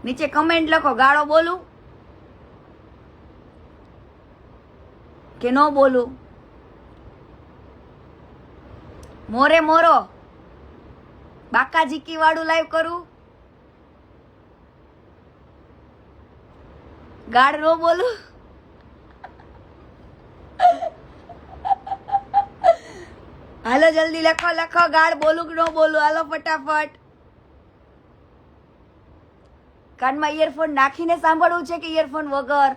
નીચે કમેન્ટ લખો, ગાળો બોલું કે ન બોલું? મોરે મોરો બાકાજીકી વાળું લાઈવ કરું? ગાળ ન બોલું? હાલો જલ્દી લખો લખો, ગાળ બોલું કે ન બોલું? હાલો ફટાફટ. કાનમાં ઇયરફોન નાખીને સાંભળવું છે કે ઇયરફોન વગર?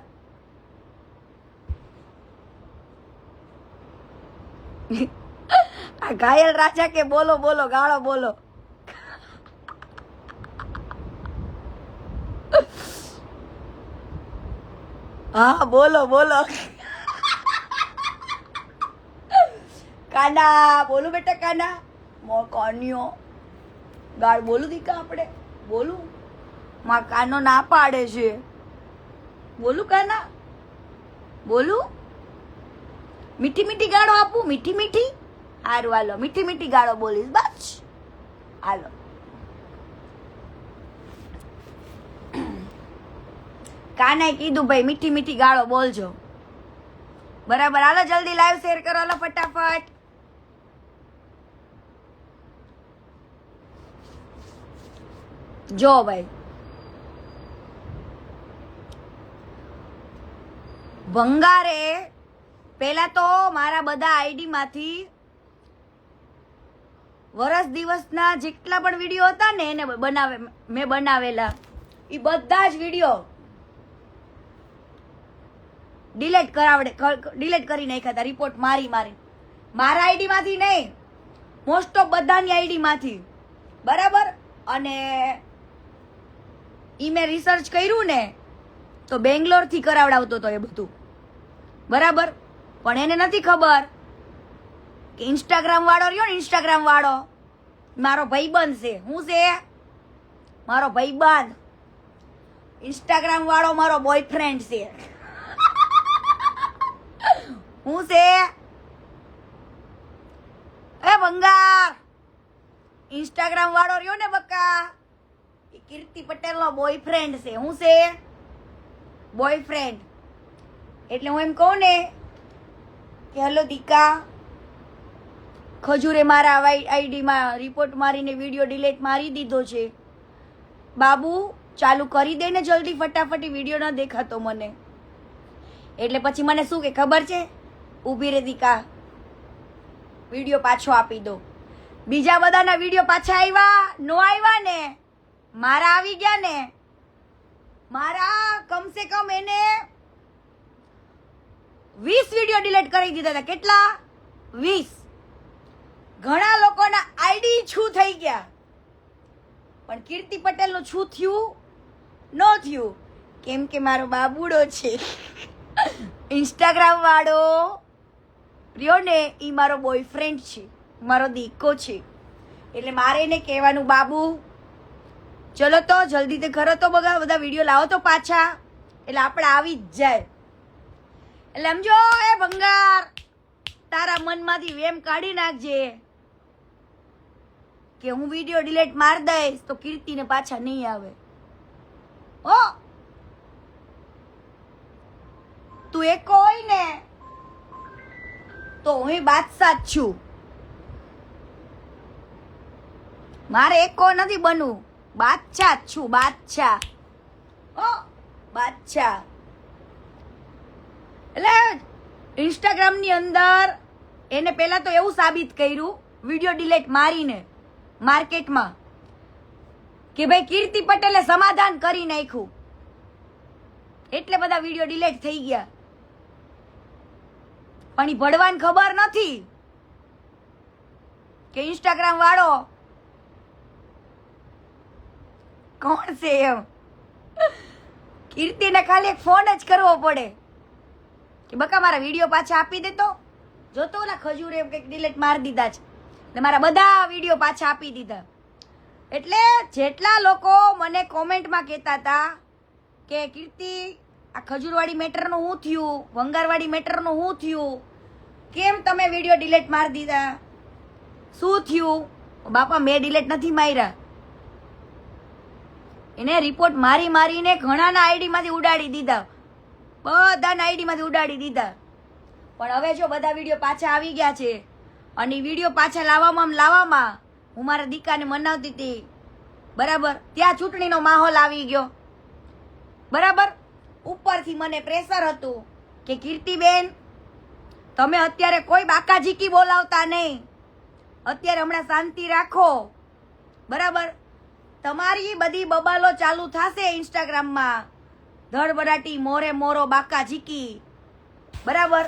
આ ઘાયલ રાજા કે બોલો બોલો, ગાળો બોલો. હા બોલો બોલો. કાના બોલું બેટા, કાના મો કોન્યો ગાળ બોલું દીકા? આપણે બોલું? માં કાનો ના પાડે છે. બોલું કાના? બોલું? મીઠી મીઠી ગાળો આપું? મીઠી મીઠી? હારું હાલો, મીઠી મીઠી ગાળો બોલીશ બસ. હાલો કાનાએ કીધું ભાઈ મીઠી મીઠી ગાળો બોલજો. બરાબર. હાલો જલ્દી લાઈવ શેર કરો, હાલો ફટાફટ. જો ભાઈ, ભંગારે પેલા તો મારા બધા આઈડી માંથી વરસ દિવસના જેટલા પણ વિડીયો હતા ને એને મેં બનાવેલા એ બધા જ વિડીયો ડિલીટ કરી નાખ્યા હતા. રિપોર્ટ મારી મારા આઈડી માંથી નહીં, મોસ્ટ ઓફ બધાની આઈડી માંથી. બરાબર. અને ઈ મેં રિસર્ચ કર્યું ને તો બેંગ્લોર થી કરાવડાવતો હતો એ બધું. બરાબર. પણ એને નથી ખબર કે ઇન્સ્ટાગ્રામ વાળો રહ્યો ને, ઇન્સ્ટાગ્રામ વાળો મારો ભાઈબંધ છે. હું છે? મારો ભાઈબંધ. ઇન્સ્ટાગ્રામ વાળો મારો બોયફ્રેન્ડ છે. હું છે? એ ભંગાર, ઇન્સ્ટાગ્રામ વાળો રહ્યો ને બકા, એ કીર્તિ પટેલ નો બોયફ્રેન્ડ છે. હું છે? બોયફ્રેન્ડ. એટલે હું એમ કહું ને કે હેલો દીકા, ખજૂરે મારા આઈડી માં રિપોર્ટ મારીને વિડીયો ડિલીટ મારી દીધો છે. બાબુ ચાલુ કરી દે ને જલ્દી ફટાફટ, વિડીયો ન દેખાતો મને. એટલે પછી મને શું કે ખબર છે? ઊભી રે દીકા, વિડીયો પાછો આપી દો. બીજા બધાના વિડીયો પાછા આવ્યા નો આવ્યા ને, મારા આવી ગયા ને. મારા કમસે કમ એને 20 વિડીયો ડિલીટ કરી દીધા હતા. કેટલા? 20. ઘણા લોકોના આઈડી છું થઈ ગયા, પણ કીર્તિ પટેલ નું છું થયું ન થયું, કેમ કે મારો બાબુડો છે. ઇન્સ્ટાગ્રામ વાળો રહ્યો ને ઈ મારો બોયફ્રેન્ડ છે, મારો દીકો છે. એટલે મારે એને કહેવાનું, બાબુ ચલો તો જલ્દી તે કરો તો બધા વિડીયો લાવો તો પાછા, એટલે આપણે આવી જ જાય. એટલે સમજો એ ભંગાર, તારા મનમાંથી વેમ કાઢી નાખજે કે હું વિડીયો ડિલીટ માર દઈશ તો કીર્તિને પાછા નહીં આવે. ઓ તું એક હોય ને તો હું બાદશાહ જ છું. મારે એકો નથી બનવું, બાદશાહ જ છું. બાદશાહ. ઓ બાદશાહ. એટલે ઇન્સ્ટાગ્રામ ની અંદર એને પેલા તો એવું સાબિત કર્યું વિડીયો ડિલીટ મારીને માર્કેટમાં કે ભાઈ કીર્તિ પટેલે સમાધાન કરી નાખ્યું, એટલે બધા વિડીયો ડિલીટ થઈ ગયા. પણ ઈ ભડવાને ખબર નથી કે ઇન્સ્ટાગ્રામ વાળો કોણ છે એમ. કીર્તિને ખાલી એક ફોન જ કરવો પડે કે બકા મારા વિડીયો પાછા આપી દેતો. જોતો ઓલા ખજૂર એમ કંઈક ડિલીટ મારી દીધા છે, એટલે મારા બધા વિડીયો પાછા આપી દીધા. એટલે જેટલા લોકો મને કોમેન્ટમાં કહેતા હતા કે કીર્તિ આ ખજૂરવાળી મેટરનું શું થયું, ભંગારવાળી મેટરનું શું થયું, કેમ તમે વિડીયો ડિલીટ મારી દીધા, શું થયું? બાપા મેં ડિલીટ નથી માર્યા. એને રિપોર્ટ મારી મારીને ઘણાના આઈડીમાંથી ઉડાડી દીધા, બધાના આઈડીમાંથી ઉડાડી દીધા. પણ હવે જો બધા વિડીયો પાછા આવી ગયા છે અને વિડીયો પાછા લાવવામાં હું મારા દીકાને મનાવતી હતી, બરાબર. ત્યાં ચૂંટણીનો માહોલ આવી ગયો, બરાબર. ઉપરથી મને પ્રેશર હતું કે કીર્તિબેન તમે અત્યારે કોઈ બાકાજીકી બોલાવતા નહીં, અત્યારે હમણાં શાંતિ રાખો, બરાબર. તમારી બધી બબાલો ચાલુ થશે ઇન્સ્ટાગ્રામમાં, ધડબડાટી મોરે મોરો બાકાજીકી, બરાબર.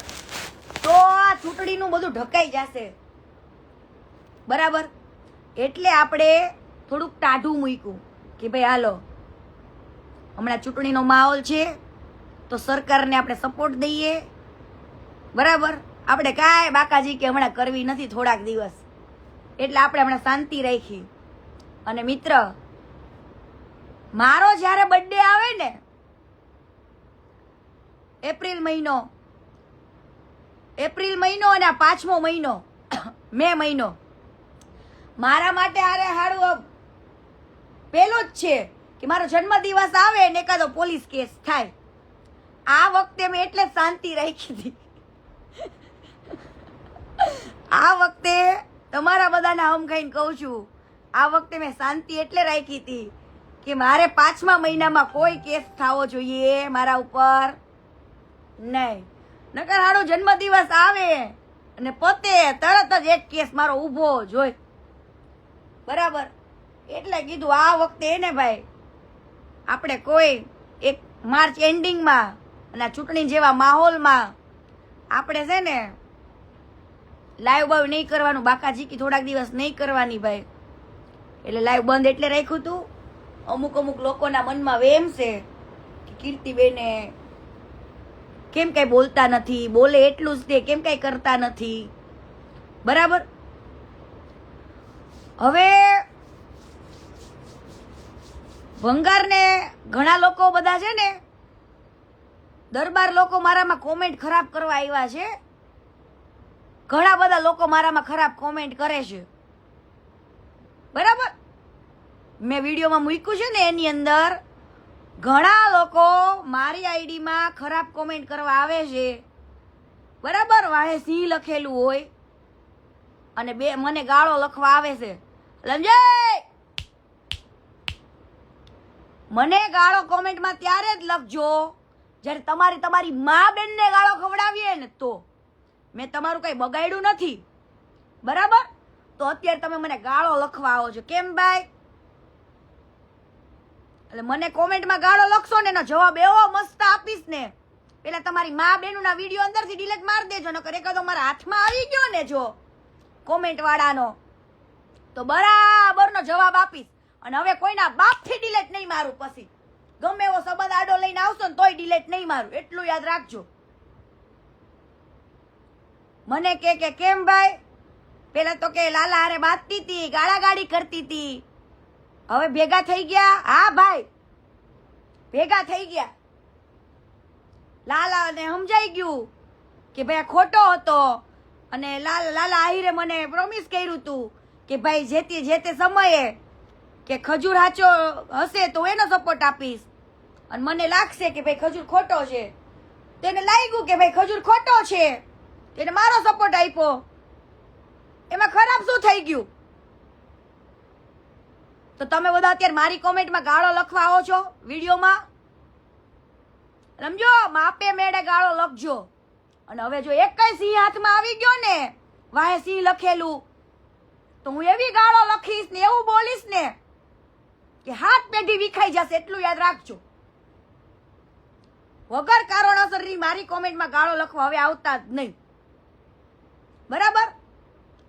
તો આ ચૂંટણીનું બધું ઢકાઈ જશે, બરાબર. એટલે આપણે થોડુંક ટાઢું મૂક્યું કે ભાઈ હાલો હમણાં ચૂંટણીનો માહોલ છે તો સરકારને આપણે સપોર્ટ દઈએ, બરાબર. આપણે કાંઈ બાકાજી કે હમણાં કરવી નથી થોડાક દિવસ, એટલે આપણે હમણાં શાંતિ રાખી. અને મિત્ર, મારો જ્યારે બર્થડે આવે ને એપ્રિલ મહિનો અને આ 5મો મહિનો મે મહિનો મારા માટે હારે હારું પેલું જ છે કે મારો જન્મદિવસ આવે ને એકાદો પોલીસ કેસ થાય. આ વખતે મેં એટલે શાંતિ રાખી હતી. આ વખતે તમારા બધાના હમ ખાઈને કહું છું, આ વખતે મેં શાંતિ એટલે રાખી હતી કે મારે 5મા મહિનામાં કોઈ કેસ થવો જોઈએ મારા ઉપર નહીં. નકર હારો જન્મદિવસ આવે અને પોતે તરત જ એક કેસ મારો ઊભો જોઈ, બરાબર. એટલે કીધું આ વખતે એને ભાઈ આપણે કોઈ એક માર્ચ એન્ડિંગમાં અને ચૂંટણી જેવા માહોલમાં આપણે છે ને લાઈવ બાવ નહીં કરવાનું, બાકાજીકી થોડાક દિવસ નહીં કરવાની ભાઈ. એટલે લાઈવ બંધ એટલે રાખ્યું હતું. અમુક લોકોના મનમાં વેમ છે કે કીર્તિબેને કેમ કઈ બોલતા નથી, બોલે એટલું જ તે કેમ કઈ કરતા નથી, બરાબર. હવે ભંગારને ઘણા લોકો બધા છે ને દરબાર લોકો મારામાં કોમેન્ટ ખરાબ કરવા આવ્યા છે, ઘણા બધા લોકો મારામાં ખરાબ કોમેન્ટ કરે છે, બરાબર. મેં વિડીયોમાં મૂક્યું છે ને એની અંદર ઘણા લોકો મારી આઈડીમાં ખરાબ કોમેન્ટ કરવા આવે છે, બરાબર. વાહે સિંહ લખેલું હોય અને મને ગાળો લખવા આવે છે. સમજે, મને ગાળો કોમેન્ટમાં ત્યારે જ લખજો જ્યારે તમારી મા બેનને ગાળો ખવડાવીએ ને તો. મેં તમારું કઈ બગાડ્યું નથી, બરાબર. તો અત્યારે તમે મને ગાળો લખવા આવો છો કેમ ભાઈ? એટલે મને કોમેન્ટમાં ગાળો લખશો ને એનો જવાબ એવો મસ્ત આપીશ ને, પેલા તમારી મા બેનના વિડીયો અંદરથી ડિલીટ મારી દેજો, નકર એકાદો મારા હાથમાં આવી ગયો ને જો કોમેન્ટ વાળાનો તો બરાબરનો જવાબ આપીશ. અને હવે કોઈના બાપથી ડિલીટ નહીં મારું, પછી ગમે એવો સંબંધ આડો લઈને આવશો ને તોય ડિલીટ નહીં મારું, એટલું યાદ રાખજો. મને કે કેમ ભાઈ, પેલા તો કે લાલા હારે બાતતી હતી, ગાળાગાળી કરતી હતી, હવે ભેગા થઈ ગયા. હા ભાઈ ભેગા થઈ ગયા. લાલાને સમજાઈ ગયું કે ભાઈ ખોટો હતો અને લાલા આહિરે મને પ્રોમિસ કર્યું હતું કે ભાઈ જે તે સમયે કે ખજૂર સાચો હશે તો એનો સપોર્ટ આપીશ, અને મને લાગશે કે ભાઈ ખજૂર ખોટો છે તેને લાગ્યું કે ભાઈ ખજૂર ખોટો છે તેને મારો સપોર્ટ આપ્યો. એમાં ખરાબ શું થઈ ગયું? તો તમે બધા અત્યારે મારી કોમેન્ટમાં ગાળો લખવા આવો છો વિડીયોમાં, સમજો માપે મેળે ગાળો લખજો. અને હવે જો એક કઈ સિંહ હાથમાં આવી ગયો ને વાહે સિંહ લખેલું તો હું એવી ગાળો લખીશ ને એવું બોલીશ ને કે હાથ પેઢી વિખાઈ જશે, એટલું યાદ રાખજો. વગર કારણોસર મારી કોમેન્ટમાં ગાળો લખવા હવે આવતા જ નહીં, બરાબર.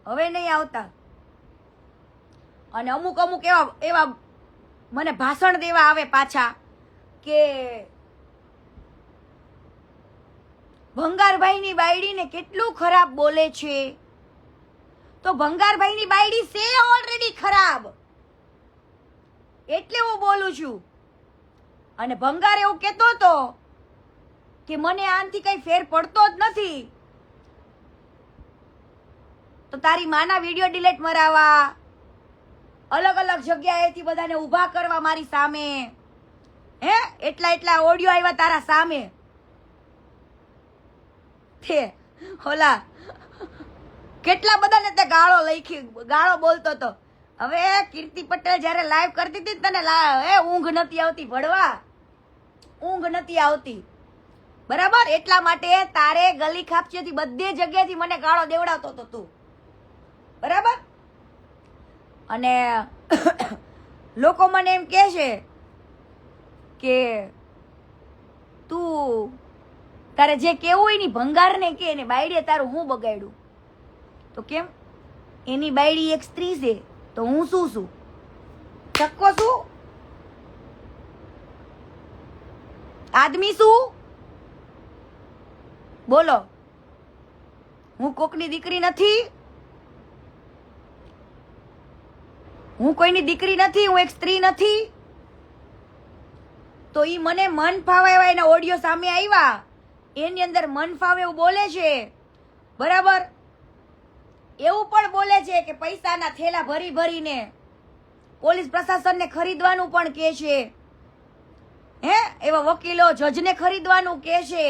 હવે નહીં આવતા. અને અમુક એવા મને ભાષણ દેવા આવે પાછા કે ભંગારભાઈની બાયડીને કેટલું ખરાબ બોલે છે. તો ભંગારભાઈની બાયડી છે ઓલરેડી ખરાબ, એટલે હું બોલું છું. અને ભંગાર એવું કહેતો હતો કે મને આનથી કઈ ફેર પડતો જ નથી, તો તારી માના વિડીયો ડિલીટ મરાવા, અલગ અલગ જગ્યાએથી બધાને ઊભા કરવા મારી સામે, એટલા ઓડિયો આવ્યા તારા સામે. તે ઓલા કેટલા બધાને તે ગાળો બોલતો હતો. હવે કીર્તિ પટેલ જયારે લાઈવ કરતી હતી તને ઊંઘ નથી આવતી ભડવા, ઊંઘ નથી આવતી, બરાબર? એટલા માટે તારે ગલી ખાપચીથી બધી જગ્યાએથી મને ગાળો દેવડાવતો હતો તું, બરાબર? અને લોકો મને એમ કહે છે કે તું તારે જે કેવું હોય ની ભંગારને કે એને બાયડીએ તારું હું બગાડ્યું. તો કેમ? એની બાયડી એક સ્ત્રી છે તો હું શું છું? ચક્કો છું? આદમી છું? બોલો, હું કોકની દીકરી નથી, હું કોઈની દીકરી નથી, હું એક સ્ત્રી નથી. તો ઈ મને મન ફાવે એવા એના ઓડિયો સામે આવ્યા, એની અંદર મન ફાવે એવું બોલે છે, બરાબર? એવું પણ બોલે છે કે પૈસાના થેલા ભરી ભરીને પોલીસ પ્રશાસનને ખરીદવાનું પણ કહે છે, હે એવા વકીલો જજને ખરીદવાનું કહે છે.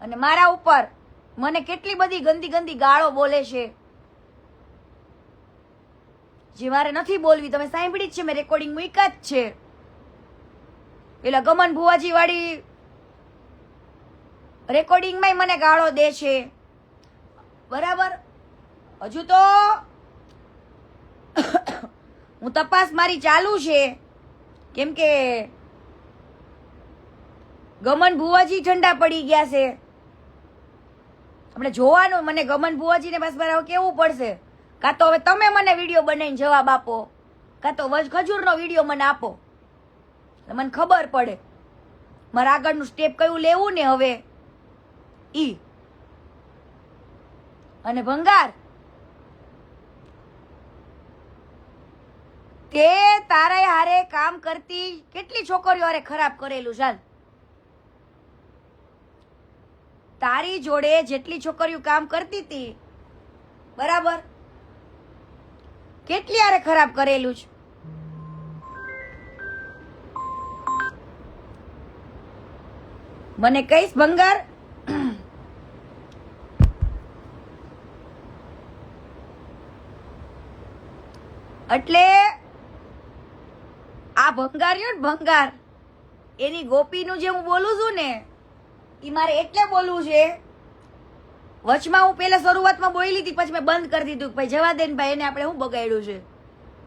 અને મારા ઉપર મને કેટલી બધી ગંદી ગંદી ગાળો બોલે છે, જે મારે નથી બોલવી. તમે સાંભળી જ છે, મેં રેકોર્ડિંગ મૂક્યા જ છે. પેલા ગમન ભુવાજી વાળી રેકોર્ડિંગમાં મને ગાળો દે છે, બરાબર? હજુ તો હું તપાસ મારી ચાલુ છે, કેમ કે ગમન ભુવાજી ઠંડા પડી ગયા છે. આપણે જોવાનું, મને ગમન ભુવાજીને બસ બરાબર કેવું પડશે. કાં તો હવે તમે મને વિડીયો બનાવીને જવાબ આપો, કાં તો ખજૂરનો વિડીયો મને આપો, મને ખબર પડે મારે આગળનું સ્ટેપ કયું લેવું ને હવે ઈ. અને ભંગાર, તે તારા હારે કામ કરતી કેટલી છોકરીઓ હારે ખરાબ કરેલું. ચાલ, તારી જોડે જેટલી છોકરીઓ કામ કરતી હતી, બરાબર, કેટલી હારે ખરાબ કરેલું છે. મને કહીશ ભંગાર? એટલે આ ભંગાર્યો ને ભંગાર, એની ગોપીનું જે હું બોલું છું ને એ મારે એટલે બોલવું છે. વચમાં હું પેલા શરૂઆતમાં બોલી હતી, પછી મેં બંધ કરી દીધું, ભાઈ જવા દે ને ભાઈ, એને આપણે શું બગાડ્યું છે.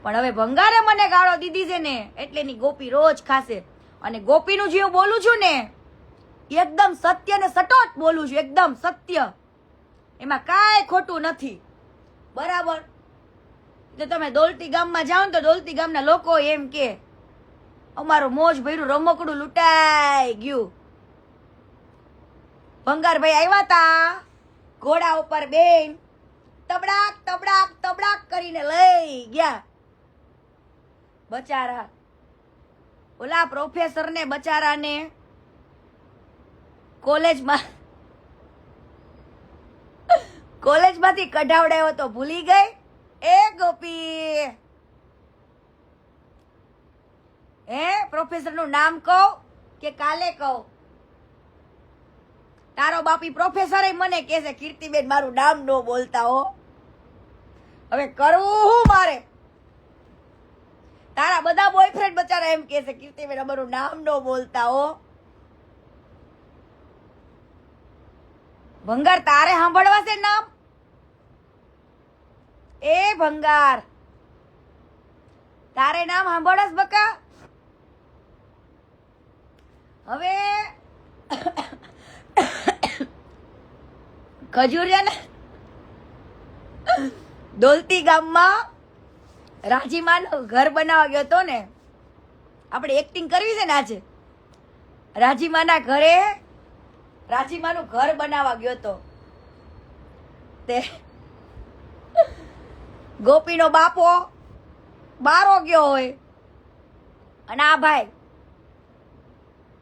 પણ હવે ભંગારે મને ગાળો દીધી છે ને એટલે એની ગોપી રોજ ખાશે. અને ગોપીનું જે હું બોલું છું ને એકદમ સત્ય ને સટોટ બોલું છું, એકદમ સત્ય, એમાં કાંઈ ખોટું નથી, બરાબર? તો તમે દોલતી ગામમાં જાઓ ને તો દોલતી ગામના લોકો એમ કે અમારું મોજ ભર્યું રમકડું લૂંટાઈ ગયું. ભંગારભાઈ આવ્યા તા ઘોડા ઉપર બેન, તબડાક તબડાક તબડાક કરીને લઈ ગયા. બચારા ઓલા પ્રોફેસરને બચારાને કોલેજમાંથી કઢાવડાયો તો ભૂલી ગઈ. એ ગોપી, હે પ્રોફેસર નું નામ કહો કે કાલે કહો? તારો બાપી પ્રોફેસર મને કહે છે કીર્તિબેન મારું નામ ન બોલતા હો. હવે કરવું હું મારે? તારા બધા બોયફ્રેન્ડ બચારા એમ કહે છે કીર્તિબેન અમારું નામ ન બોલતા હો. ભંગાર, તારે સાંભળવા છે નામ? એ ભંગાર, તારે નામ સાંભળસ બકા? હવે ખજૂરિયા દોલતી ગામમાં રાજીમાનું ઘર બનાવવા ગયો હતો ને, આપણે એક્ટિંગ કરવી છે ને આજે. રાજીમાના ઘરે રાજીમાનું ઘર બનાવવા ગયો હતો. તે ગોપીનો બાપો બારો ગયો હોય અને આ ભાઈ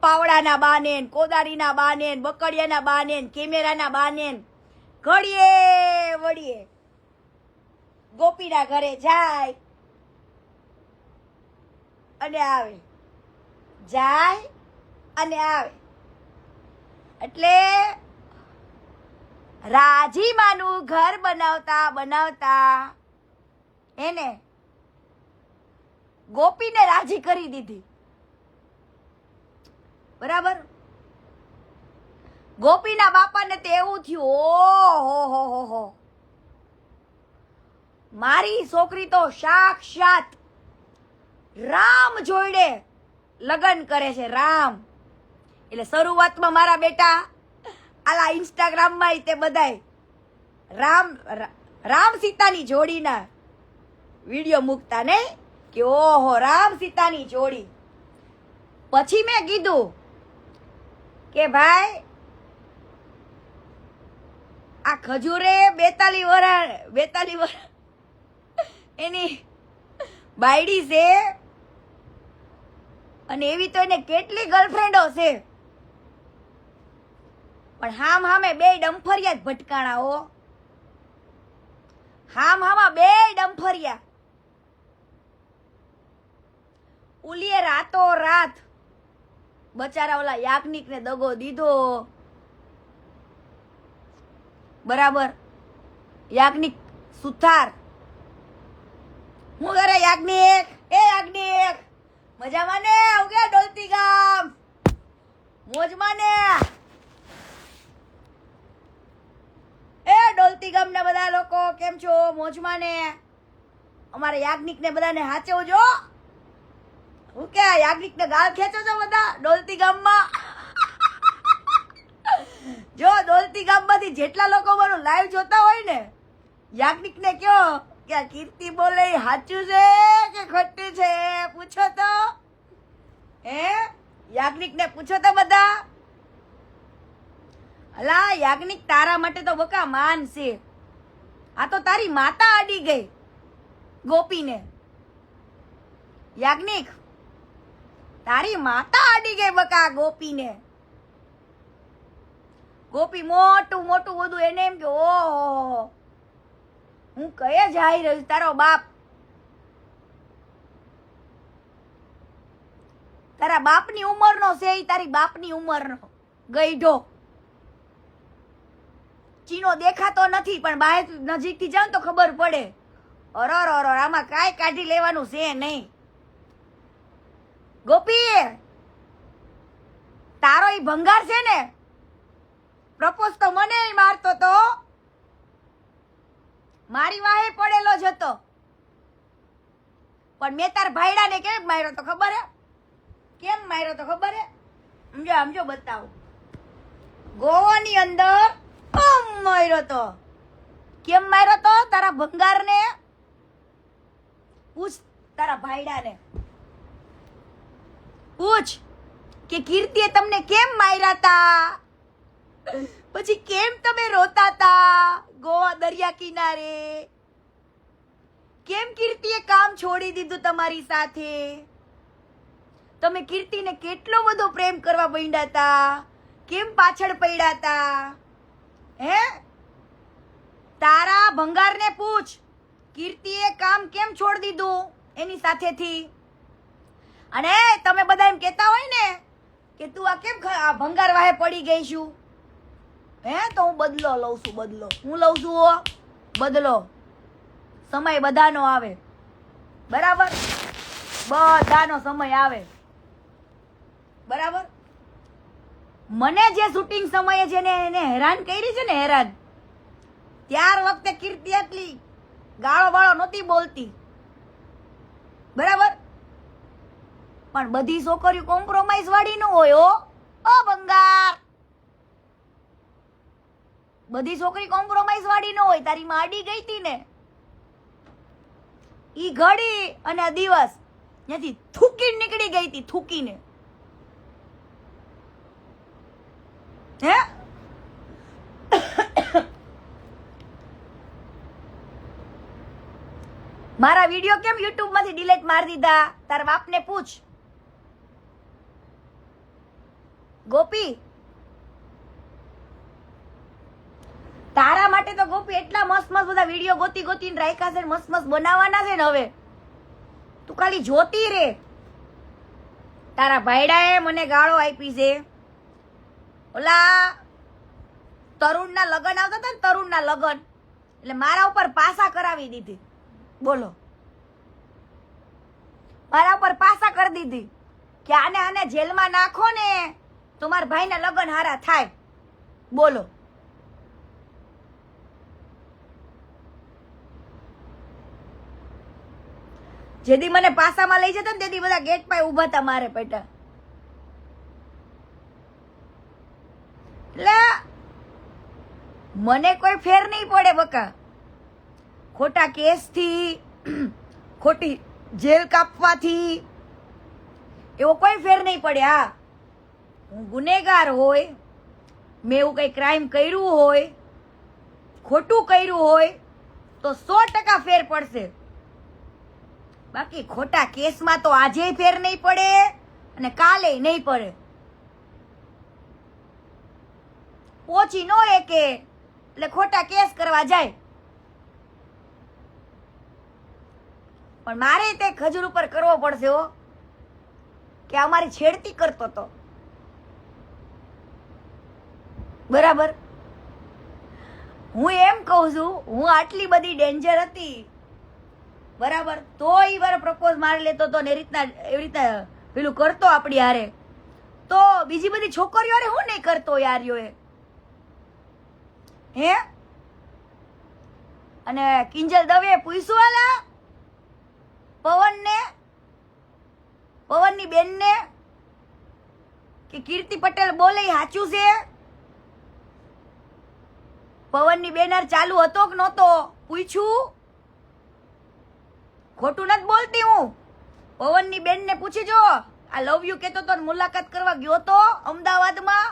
પાવડાના બાનેન, કોદારીના બાનેન, બકડિયાના બાનેન, કેમેરાના બાનેન ઘડીએ વળીએ ગોપીના ઘરે જાય અને આવે, જાય અને આવે. એટલે રાજીમાનું ઘર બનાવતા બનાવતા એને ગોપીને રાજી કરી દીધી. બરાબર. ગોપીના બાપાને તો એવું થયું, ઓહો, મારી છોકરી તો સાક્ષાત રામ જોડે લગ્ન કરે છે. રામ એટલે શરૂઆતમાં મારા બેટા આલા ઇન્સ્ટાગ્રામમાં તે બધાય રામ સીતાની જોડીના વિડીયો મૂકતા ને કે ઓહો રામ સીતાની જોડી. પછી મેં કીધું કે ભાઈ આ ખજૂરે 42 વર્ષ એની બાયડી છે અને એવી તો એને કેટલી ગર્લફ્રેન્ડો છે, પણ હામે બે ડંફરિયા જ ભટકાણા હો. હામાં બે ડંફરિયા. ઉલીએ રાતો રાત બચારા ઓલા યાજ્ઞિક ને દગો દીધો. બરાબર. યાજ્ઞિક સુથાર હું કરે યાજ્ઞિક? એ યાજ્ઞિક મજામાં ને? ઉગે ડોલતી ગામ મોજમાં ને? એ ડોલતી ગામ ના બધા લોકો કેમ છો? મોજમાં ને? અમારે યાજ્ઞિક ને બધાને હાચવજો. હું કે યાજ્ઞિક ને ગાળ ખેંચો છો બધા ડોલતી ગામમાં? જો ડોલતી ગામમાંથી જેટલા લોકો મારું લાઈવ જોતા હોય ને, યાજ્ઞિક ને કયો કે આ કીર્તિ બોલે સાચું છે કે ખોટું છે? પૂછો તો. યાજ્ઞિક ને પૂછો તો બધા. અલા યાજ્ઞિક તારા માટે તો બકા માન છે. આ તો તારી માતા અડી ગઈ ગોપીને. યાજ્ઞિક તારી માતા અડી ગઈ બકા ગોપીને. ગોપી મોટું બધું એને એમ કે ઓહો હું કયે જાય રહ્યું તારો બાપ. તારા બાપની ઉંમરનો છે, તારી બાપની ઉંમરનો ગઈઢો. ચીનો દેખાતો નથી પણ બહાર નજીકથી જાવ તો ખબર પડે. અરર આમાં કાંઈ કાઢી લેવાનું છે નહીં. ગોપી તારો ઈ ભંગાર છે ને, પ્રપોઝ તો મને મારતો તો, મારી વાહે પડેલો જ હતો, પણ મેં તાર ભાઈડાને કેમ માર્યો તો ખબર હે? કેમ માર્યો તો ખબર હે? સમજો બતાવો. ગોવાની અંદર માર્યો તો. કેમ માર્યો તો? તારા ભંગારને પૂછ, તારા ભાઈડાને પૂછ કે કીર્તિએ તમને કેમ માર્યા તા, પછી કેમ તમે રોતા તા ગોવા દરિયા કિનારે, કેમ કીર્તિએ કામ છોડી દીધું તમારી સાથે, તમે કીર્તિને કેટલો બધો પ્રેમ કરવા માંડ્યા તા, કેમ પાછળ પડ્યા તા? હે તારા ભંગારને પૂછ કીર્તિએ કામ કેમ છોડી દીધું એની સાથેથી. અને તમે બધા એમ કહેતા હોય ને કે તું આ કેમ ભંગાર વાહે પડી ગઈ છું, તો હું બદલો લઉં છું. બદલો હું લઉં છું, બદલો. સમય બધાનો આવે, બરાબર? બધાનો સમય આવે, બરાબર? મને જે શૂટિંગ સમયે જેને એને હેરાન કરી છે ને, હેરાન, ત્યાર વખતે કીર્તિ એટલી ગાળો બાળો નહોતી બોલતી, બરાબર? પણ બધી છોકરીઓ કોમ્પ્રોમાઇઝ વાળી ન હોય. ઓ બંગાર, બધી છોકરી કોમ્પ્રોમાઇઝ વાળી ન હોય. તારી માં અડી ગઈ હતી ને, ઈ ઘડી અને આ દિવસ ત્યાંથી થૂકીને નીકળી ગઈ હતી, થૂકીને. હે મારા વિડીયો કેમ યુટ્યુબ માંથી ડિલીટ મારી દીધા? તાર બાપને પૂછ. ગોપી તારા માટે તો ગોપી એટલા મસ્ત બધા વિડીયો ગોતીને રાખ્યા છે, મસ્ત બનાવવાના છે ને. હવે તું ખાલી જોતી રે. તારા ભાઈડાએ મને ગાળો આપી છે. ઓલા તરુણના લગન આવતા હતા ને, તરુણના લગન, એટલે મારા ઉપર પાસા કરાવી દીધી. બોલો, મારા ઉપર પાસા કરી દીધી કે આને જેલમાં નાખો ને તો મારા ભાઈના લગન હારા થાય. બોલો, જેદી મને પાસામાં લઈ જતા ને તેથી બધા ગેટ પાસે ઉભા હતા મારે પેટા. એટલે મને કોઈ ફેર નહીં પડે બકા. ખોટા કેસથી, ખોટી જેલ કાપવાથી એવો કોઈ ફેર નહીં પડે. હા, હું ગુનેગાર હોય, મેં એવું કઈ ક્રાઇમ કર્યું હોય, ખોટું કર્યું હોય તો 100% ફેર પડશે. બાકી ખોટા કેસમાં તો આજે ફેર નહીં પડે અને કાલે નહીં પડે. પહોંચી નો એકે એટલે ખોટા કેસ કરવા જાય. પણ મારે તે ખજૂર ઉપર કરવો પડશે હો, કે અમારી છેડતી કરતો હતો. બરાબર, હું એમ કહું છું, હું આટલી બધી ડેન્જર હતી, બરાબર, તો એ વાર પ્રપોઝ મારી લેતો હતો ને એવી રીતના પેલું કરતો આપણી હારે, તો બીજી બધી છોકરીઓ હારે હું નહીં કરતો યારીઓ એ. હે, અને કિંજલ દવે પૂછ્યું આલા પવનની બેનને કે કીર્તિ પટેલ બોલે સાચું છે? પવનની બેનર ચાલુ હતો કે નહોતો પૂછ્યું? ખોટું નથી બોલતી હું. પવનની બેનને પૂછી જો, આ લવ યુ કેતો તો મુલાકાત કરવા ગયો તો અમદાવાદમાં.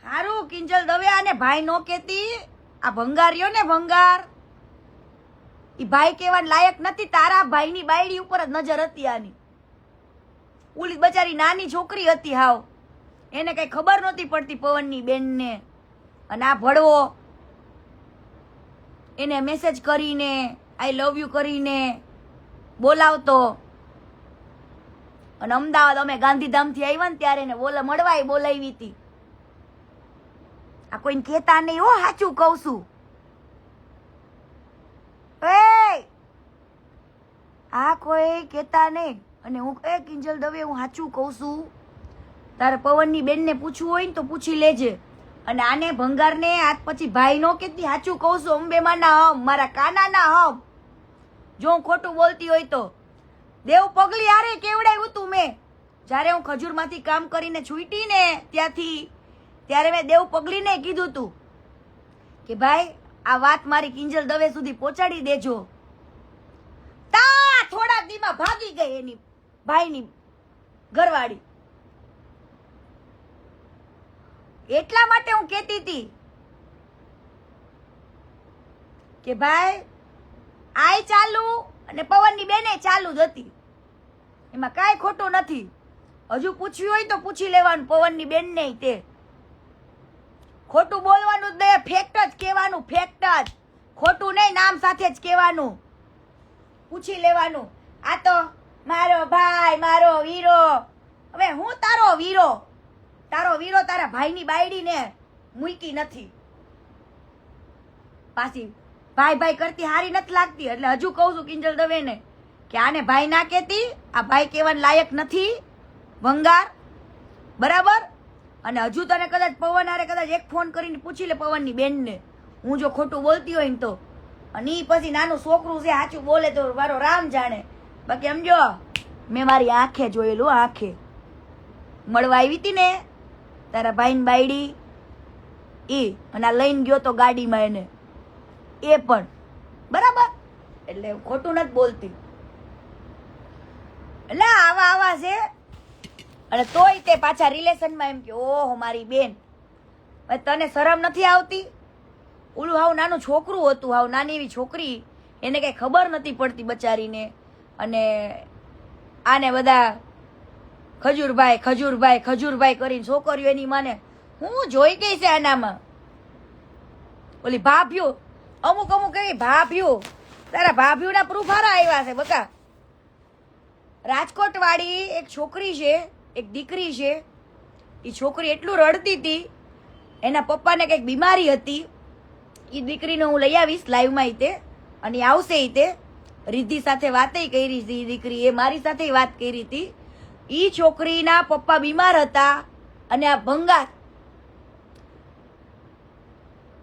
હારું કિંજલ દવે આને ભાઈ નો કેતી, આ ભંગાર્યો ને ભંગાર, ઈ ભાઈ કેવાન લાયક નથી. તારા ભાઈની બાયડી ઉપર જ નજર હતી આની. ઓલી બચારી નાની છોકરી હતી હાવ, એને કઈ ખબર નહોતી પડતી પવનની બેનને. અને આ ભડવો એને મેસેજ કરીને આઈ લવ યુ કરીને બોલાવતો. અને અમદાવાદ અમે ગાંધીધામથી આવ્યા ને ત્યારે એને મળવા બોલાવી હતી. આ કોઈને કહેતા નહીં હો, સાચું કઉ છું. આ કોઈ કહેતા નહીં. અને હું કિંજલ દવે હું સાચું કઉ છું, તારે પવનની બેનને પૂછવું હોય ને તો પૂછી લેજે. અને આને ભંગારને આજ પછી ભાઈ નો કેતી, સાચું કઉ છું. અંબેમાના હમ, મારા કાનાના હમ. જો હું ખોટું બોલતી હોય તો દેવ પગલી હારે કેવડાવ્યું તું મેં. જ્યારે હું ખજૂરમાંથી કામ કરીને છૂટી ને ત્યાંથી, ત્યારે મેં દેવ પગલીને કીધું તું કે ભાઈ આ વાત મારી કિંજલ દવે સુધી પહોંચાડી દેજો. તા થોડા દીમાં ભાગી ગઈ એની ભાઈની ઘરવાળી. એટલા માટે હું કહેતી હતી કે ભાઈ આય ચાલુ અને પવનની બેને ચાલુ જ હતી, એમાં કાંઈ ખોટું નથી. હજુ પૂછ્યું હોય તો પૂછી લેવાનું પવનની બેન ને. તે ખોટું બોલવાનું જ નહીં, ફેક્ટ જ કહેવાનું, ફેક્ટ જ, ખોટું નહીં, નામ સાથે જ કહેવાનું, પૂછી લેવાનું. આ તો મારો ભાઈ, મારો વીરો. હવે હું તારો વીરો? તારો વીરો તારા ભાઈની બાયડીને મૂકી નથી. પાછી ભાઈ ભાઈ કરતી હારી નથી લાગતી. એટલે હજુ કહું છું કિંજલ દવેને કે આને ભાઈ ના કહેતી, આ ભાઈ કહેવાને લાયક નથી, ભંગાર. બરાબર. અને હજુ તને કદાચ પવન હારે કદાચ એક ફોન કરીને પૂછી લે પવનની બેનને, હું જો ખોટું બોલતી હોય ને તો. અને ઈ પછી નાનું છોકરું છે, સાચું બોલે તો મારો રામ જાણે. બાકી સમજો, મેં મારી આંખે જોયેલું, આંખે. મળવા આવી હતી ને તારા ભાઈ ની બાયડી એ, અને આ લઈને ગયો તો ગાડીમાં એને, એ પણ. બરાબર. એટલે ખોટું નથી બોલતી. એટલે આવા છે. અને તોય તે પાછા રિલેશનમાં એમ કે ઓહો મારી બેન, તને શરમ નથી આવતી? ઓલું હાવ નાનું છોકરું હતું, હાવ નાની એવી છોકરી, એને કઈ ખબર નથી પડતી બચારીને. અને આને બધા ખજૂરભાઈ ખજૂરભાઈ ખજૂરભાઈ કરીને છોકરીઓ એની માને હું જોઈ ગઈ છે આનામાં. ઓલી ભાભ્યું, અમુક એવી ભાભ્યું, તારા ભાભ્યુંના પ્રૂફ હારા આવ્યા છે બકા. રાજકોટ વાળી એક છોકરી છે, એક દીકરી છે. એ છોકરી એટલું રડતી હતી, એના પપ્પાને કંઈક બીમારી હતી. એ દીકરીને હું લઈ આવીશ લાઈવમાં ઈતે, અને આવશે ઈતે. રિદ્ધિ સાથે વાતે કરી હતી દીકરીએ, મારી સાથે વાત કરી હતી. એ છોકરીના પપ્પા બીમાર હતા અને આ ભંગાર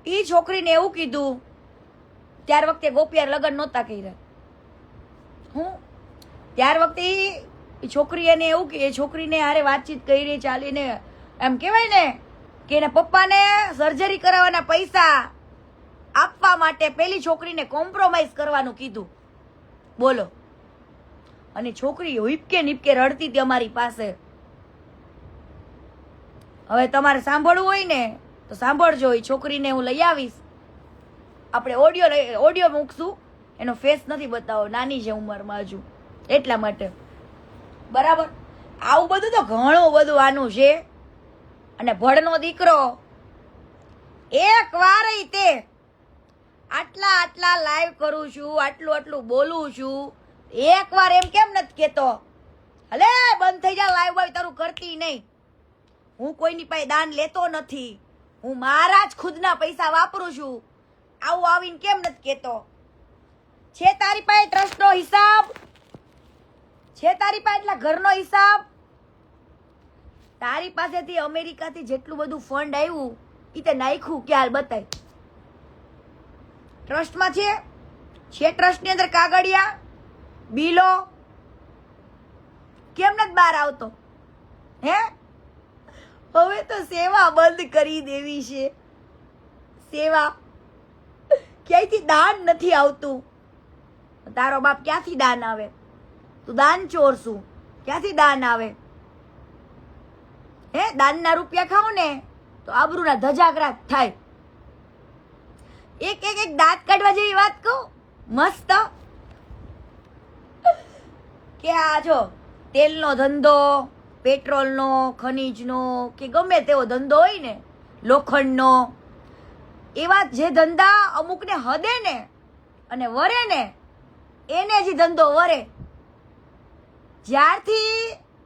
એ છોકરીને એવું કીધું. ત્યાર વખતે ગોપિયાર લગ્ન નહોતા કર્યા. હું ત્યાર વખતે એ છોકરી એને એવું કે એ છોકરીને હારે વાતચીત કરી ચાલીને એમ કહેવાય ને કે એના પપ્પાને સર્જરી કરાવવાના પૈસા આપવા માટે પેલી છોકરીને કોમ્પ્રોમાઇઝ કરવાનું કીધું. બોલો. અને છોકરી હિપકે નીપકે રડતી હતી અમારી પાસે. હવે તમારે સાંભળવું હોય ને તો સાંભળજો. એ છોકરીને હું લઈ આવીશ, આપણે ઓડિયો મૂકશું. એનો ફેસ નથી બતાવો, નાની છે ઉંમરમાં હજુ, એટલા માટે. બરાબર. આવું બધું તો ઘણું બધું આનું છે. અને ભણનો દીકરો એક વાર તે આટલા લાઈવ કરું છું, આટલું બોલું છું, એક વાર એમ કેમ નથી કેતો હલે બંધ થઈ જા લાઈવ બાય તારું કરતી નહીં. હું કોઈની પાસે દાન લેતો નથી, હું મારા જ ખુદના પૈસા વાપરું છું. આવું આવીને કેમ નથી કેતો? છે તારી પાસે ટ્રસ્ટનો હિસાબ? છે તારી પાસે એટલા ઘરનો હિસાબ? તારી પાસેથી અમેરિકાથી જેટલું બધું ફંડ આવ્યું એ તે નાખ્યું ક્યાં બતાય? ટ્રસ્ટમાં છે ટ્રસ્ટની અંદર કાગળિયા બિલો કેમ નથી બહાર આવતો? હે હવે તો સેવા બંધ કરી દેવી છે. સેવા ક્યાંયથી દાન નથી આવતું. તારો બાપ ક્યાંથી દાન આવે? તું દાન ચોર છું, ક્યાંથી દાન આવે? હે દાનના રૂપિયા ખાવ ને તો આબરૂના ધજાગરા થાય. એક દાંત કાઢવા જેવી વાત કહું મસ્ત, કે આ જો તેલનો ધંધો, પેટ્રોલનો, ખનીજનો કે ગમે તેવો ધંધો હોય ને, લોખંડનો, એવા જે ધંધા અમુકને હદે ને અને વરે ને એને જ ધંધો વરે. જ્યારથી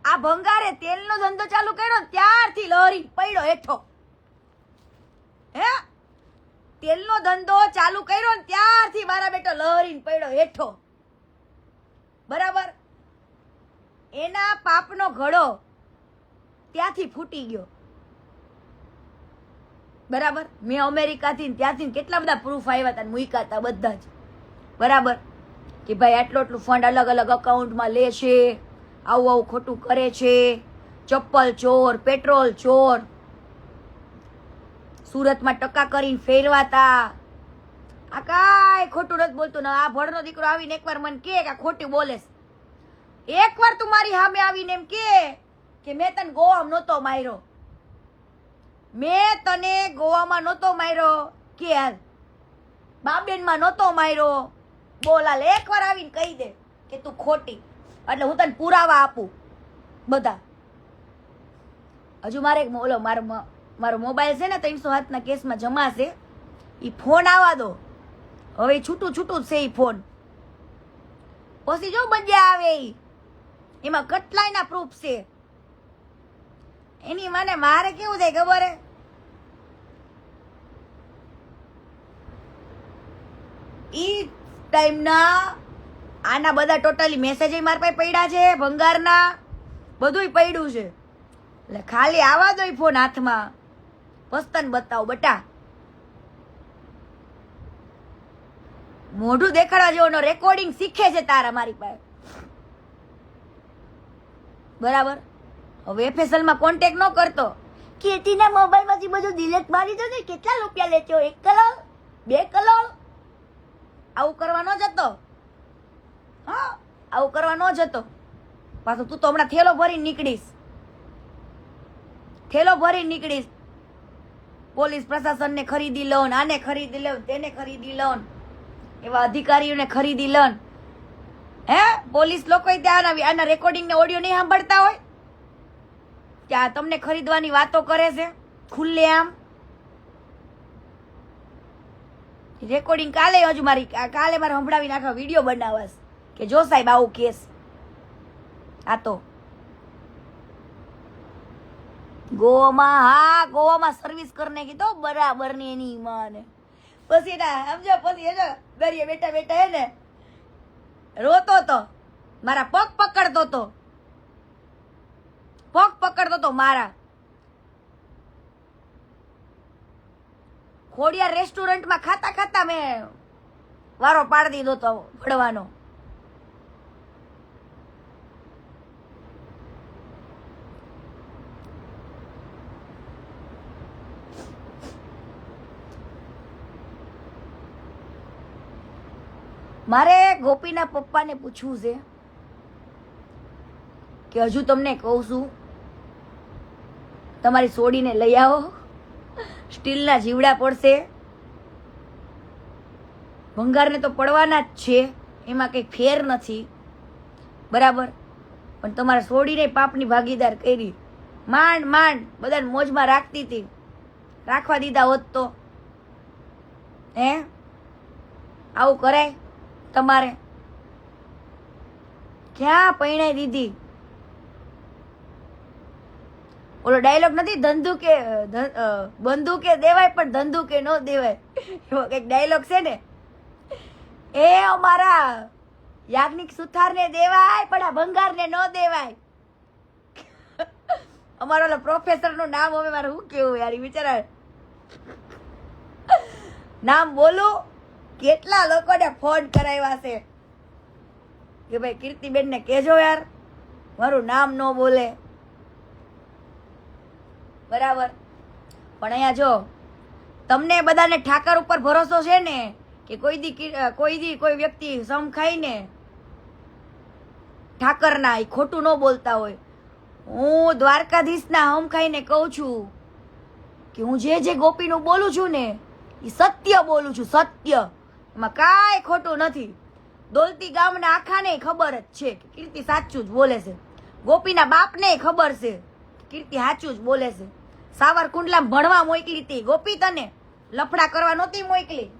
આ ભંગારે તેલનો ધંધો ચાલુ કર્યો ત્યારથી લહરી પડ્યો હેઠો. હે તેલનો ધંધો ચાલુ કર્યો ને ત્યારથી મારા બેટો લહરીને પડ્યો હેઠો. બરાબર. એના પાપનો ઘડો ત્યાંથી ફૂટી ગયો. બરાબર. મેં અમેરિકાથી ત્યાંથી કેટલા બધા પ્રૂફ આવ્યા હતા, મૂક્યા હતા બધા જ. બરાબર. કે ભાઈ આટલું ફંડ અલગ અલગ અકાઉન્ટમાં લે છે, આવું ખોટું કરે છે, ચપ્પલ ચોર, પેટ્રોલ ચોર, સુરતમાં ટકા કરીને ફેરવાતા. આ કાંઈ ખોટું નથી બોલતું ને. આ ભણનો દીકરો આવીને એકવાર મને કે આ ખોટું બોલે. એકવાર તું મારી સામે આવીને એમ કે મેં તને ગોવામાં નહોતો માર્યો, મેં તને ગોવામાં નહોતો માર્યો, કે હાલ બાબેનમાં નહોતો માર્યો. બોલ હાલ એકવાર આવીને કહી દે કે તું ખોટી, એટલે હું તને પુરાવા આપું બધા. હજુ મારે ઓલો મારો મોબાઈલ છે ને 307 કેસમાં જમા છે. એ ફોન આવવા દો. હવે છૂટું જ છે એ ફોન. પછી જો બજ્યા આવે એમાં કેટલાયના પ્રૂફ છે. એની મને મારે કેવું થાય ખબર હે? ઈ ટાઈમના આના બધા ટોટલી મેસેજ મારા પાસે પડ્યા છે, ભંગારના બધુંય પડ્યું છે. એટલે ખાલી આવા દો ફોન હાથમાં, પસ્તન બતાવો બટા. મોઢું દેખાડવા જેવો રેકોર્ડિંગ શીખે છે તારા મારી પાસે. બરાબર. હવે FSL માં કોન્ટેક્ટ ન કરતો. કેટીના મોબાઈલમાંથી બધું ડિલીટ મારી દો ને, કેટલા રૂપિયા લેજો? 1 કરોડ 2 કરોડ? આવું કરવા ન જતો. હા આવું કરવા ન જતો. પાછું તું તો હમણાં થેલો ભરીને નીકળીશ, થેલો ભરીને નીકળીશ. પોલીસ પ્રશાસનને ખરીદી લોન, આને ખરીદી લોન, તેને ખરીદી લોન, એવા અધિકારીઓને ખરીદી લોન. હે પોલીસ લોકો ત્યાં આના રેકોર્ડિંગ ને ઓડિયો નહીં સાંભળતા હોય? ત્યાં તમને ખરીદવાની વાતો કરે છે ખુલ્લે આમ. રેકોર્ડિંગ કાલે મારે સંભળાવી નાખવા, વિડીયો બનાવવાસ કે જો સાહેબ આવું કેસ. આ તો ગોવામાં, હા ગોવામાં સર્વિસ કરને કીધો બરાબર ની એની માને. પછી ના સમજો, પછી એનો દરિયે બેઠા બેઠા હે ને રોતો તો, મારા પગ પકડતો તો, પગ પકડતો તો મારા. ખોડિયાર રેસ્ટોરન્ટમાં ખાતા ખાતા મેં વારો પાડી દીધો તો ભણવાનો. મારે ગોપીના પપ્પાને પૂછવું છે કે હજુ તમને કહું છું, તમારી સોડીને લઈ આવો, સ્ટીલના જીવડા પડશે, ભંગારને તો પડવાના જ છે, એમાં કંઈ ફેર નથી, બરાબર. પણ તમારા સોડીને પાપની ભાગીદાર કરી, માંડ માંડ બધાને મોજમાં રાખતી હતી, રાખવા દીધા હોત તો હે આવું કરાય? તમારે ક્યાં પૈણાઈ દીધી? ઓલો ડાયલોગ નથી, ધંધુકે બંદૂકે દેવાય પણ ધંધુકે ન દેવાય, એવો કઈક ડાયલોગ છે ને. એ અમારા યાજ્ઞિક સુથારને દેવાય પણ આ ભંગારને ન દેવાય. અમારો ઓલો પ્રોફેસર નું નામ હવે મારે શું કેવું યાર, બિચારા નામ બોલું. કેટલા લોકોને ફોન કરાવ્યા છે કે ભાઈ કીર્તિબેન ને કહેજો યાર મારું નામ ન બોલે, બરાબર. પણ અહીંયા જો તમને બધાને ઠાકર ઉપર ભરોસો છે ને કે કોઈ દી કોઈ વ્યક્તિ સમ ખાઈને ઠાકરના એ ખોટું ન બોલતા હોય. હું દ્વારકાધીશના હમ ખાઈને કહું છું કે હું જે ગોપીનું બોલું છું ને એ સત્ય બોલું છું, સત્ય, એમાં કાંઈ ખોટું નથી. દોલતી ગામના આખાને ખબર જ છે કે કીર્તિ સાચું જ બોલે છે, ગોપીના બાપને ખબર છે કીર્તિ સાચું જ બોલે છે. સાવરકુંડલામાં ભણવા મોકલી હતી ગોપી, તને લફડા કરવા નહોતી મોકલી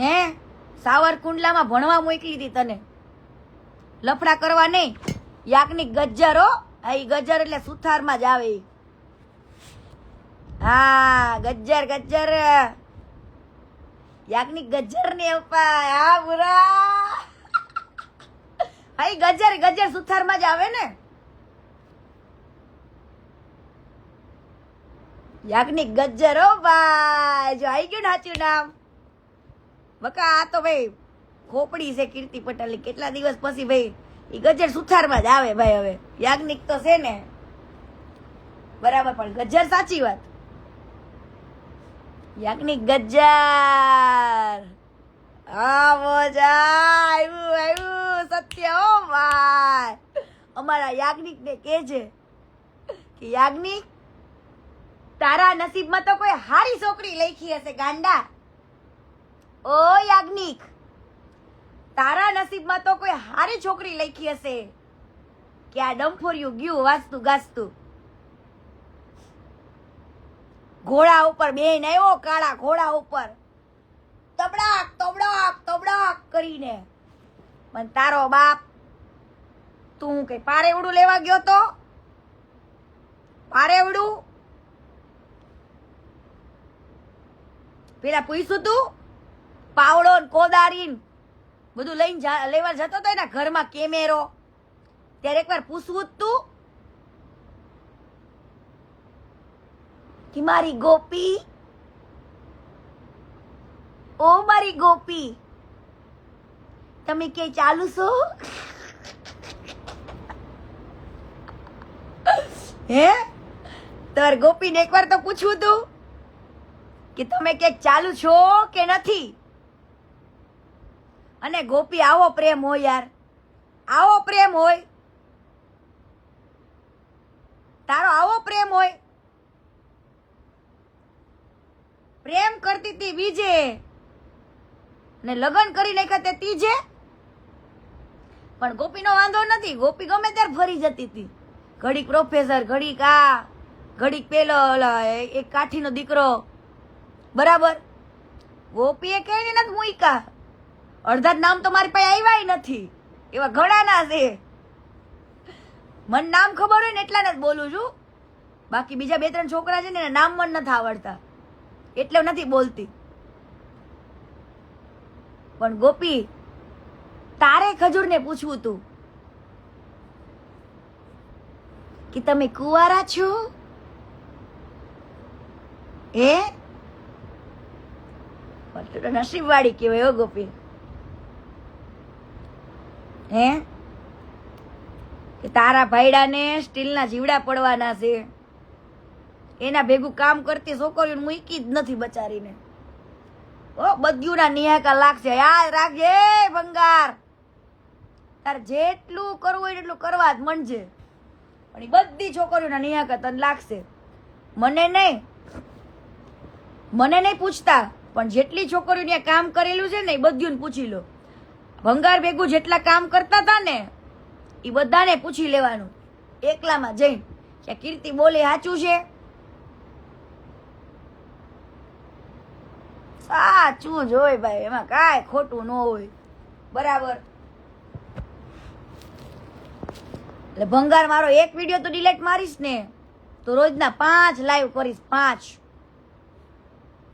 હે? સાવરકુંડલામાં ભણવા મોકલી હતી તને, લફડા કરવા નહીં. યાજ્ઞિક ગજ્જર હો, એ ગજ્જર એટલે સુથારમાં જ આવે. હા ગજ્જર ગજ્જર, યાજ્ઞિક ગજ્જર ને ઉપાય. હા બુરા, હા ગજ્જર ગજ્જર સુથારમાં જ આવે ને. યાજ્ઞિક ગજ્જર હો ભાઈ, જો આવી ગયું ને સાચું નામ. બકા આ તો ભાઈ ખોપડી છે કીર્તિ પટેલ, કેટલા દિવસ પછી ભાઈ એ ગજ્જર સુથારમાં જ આવે ભાઈ. હવે યાજ્ઞિક તો છે ને, બરાબર, પણ ગજ્જર સાચી વાત. યાજ્ઞિક ગજ્જર, હા મોજા આવ્યું સત્ય હો ભાઈ. અમારા યાજ્ઞિક ને કે છે કે યાજ્ઞિક તારા નસીબમાં તો કોઈ હારી છોકરી લખી હશે ગાંડા. ઓ યાજ્ઞિક તારા નસીબમાં તો કોઈ હારી છોકરી લખી હશે કે આ ડંફોરિયું ગયું વાંચતું ગાજતું. ઘોડા ઉપર બેન આવ્યો, કાળા ઘોડા ઉપર તબડાક તબડાક તબડાક કરીને. પણ તારો બાપ તું કઈ પારેવડું લેવા ગયો તો? પારેવડું પેલા પૂછ્યું તું? પાવડો ને કોદારી બધું લઈને લેવા જતો હતો એના ઘરમાં કેમેરો, ત્યારે એકવાર પૂછવું જ તું કે મારી ગોપી, ઓ મારી ગોપી તમે ક્યાંય ચાલુ છો? હે તાર ગોપીને એકવાર તો પૂછવું તું કે તમે ક્યાંક ચાલુ છો કે નથી? અને ગોપી આવો પ્રેમ હોય યાર, આવો પ્રેમ હોય તારો, આવો પ્રેમ હોય. પ્રેમ કરતી હતી બીજે ને લગ્ન કરી નાખ્યા તે ત્રીજે. પણ ગોપીનો વાંધો નથી, ગોપી ગમે ત્યારે ફરી જતી હતી, ઘડીક પ્રોફેસર, ઘડીક આ, ઘડીક પેલો એક કાઠીનો દીકરો, બરાબર. ગોપીએ કઈ નથી મૂક્યા, અડધા નામ તો મારી પાસે આવ્યા નથી. એવા ઘણા ના છે. મને નામ ખબર હોય ને એટલા જ બોલું છું, બાકી બીજા 2-3 છોકરા છે ને એના નામ મને નથી આવડતા એટલે નથી બોલતી. પણ ગોપી, તારે ખજૂરને પૂછવું તું કે તમે કુંવારા છો? નસીબવાળી કહેવાય હો ગોપી. કે તારા ભાઈડાને સ્ટીલના જીવડા પડવાના છે, એના ભેગું કામ કરતી છોકરીઓ મૂકી જ નથી બચારીને. ઓ બધ્યુંના નિહાકા લાગશે, યાદ રાખજે ભંગાર. તારે જેટલું કરવું હોય એટલું કરવા જ માંડજે, પણ એ બધી છોકરીઓના નિહાકા તને લાગશે. મને નહીં પૂછતા, પણ જેટલી છોકરીઓ ત્યાં કામ કરેલું છે ને એ બધું પૂછી લો. ભંગાર ભેગું જેટલા કામ કરતા હતા ને એ બધાને પૂછી લેવાનું એકલામાં જઈને કે કીર્તિ બોલે સાચું છે? સાચું જ હોય ભાઈ, એમાં કાંઈ ખોટું ન હોય. બરાબર. એટલે ભંગાર મારો એક વિડીયો તો ડિલીટ મારીશ ને તો રોજના 5 લાઈવ કરીશ, 5.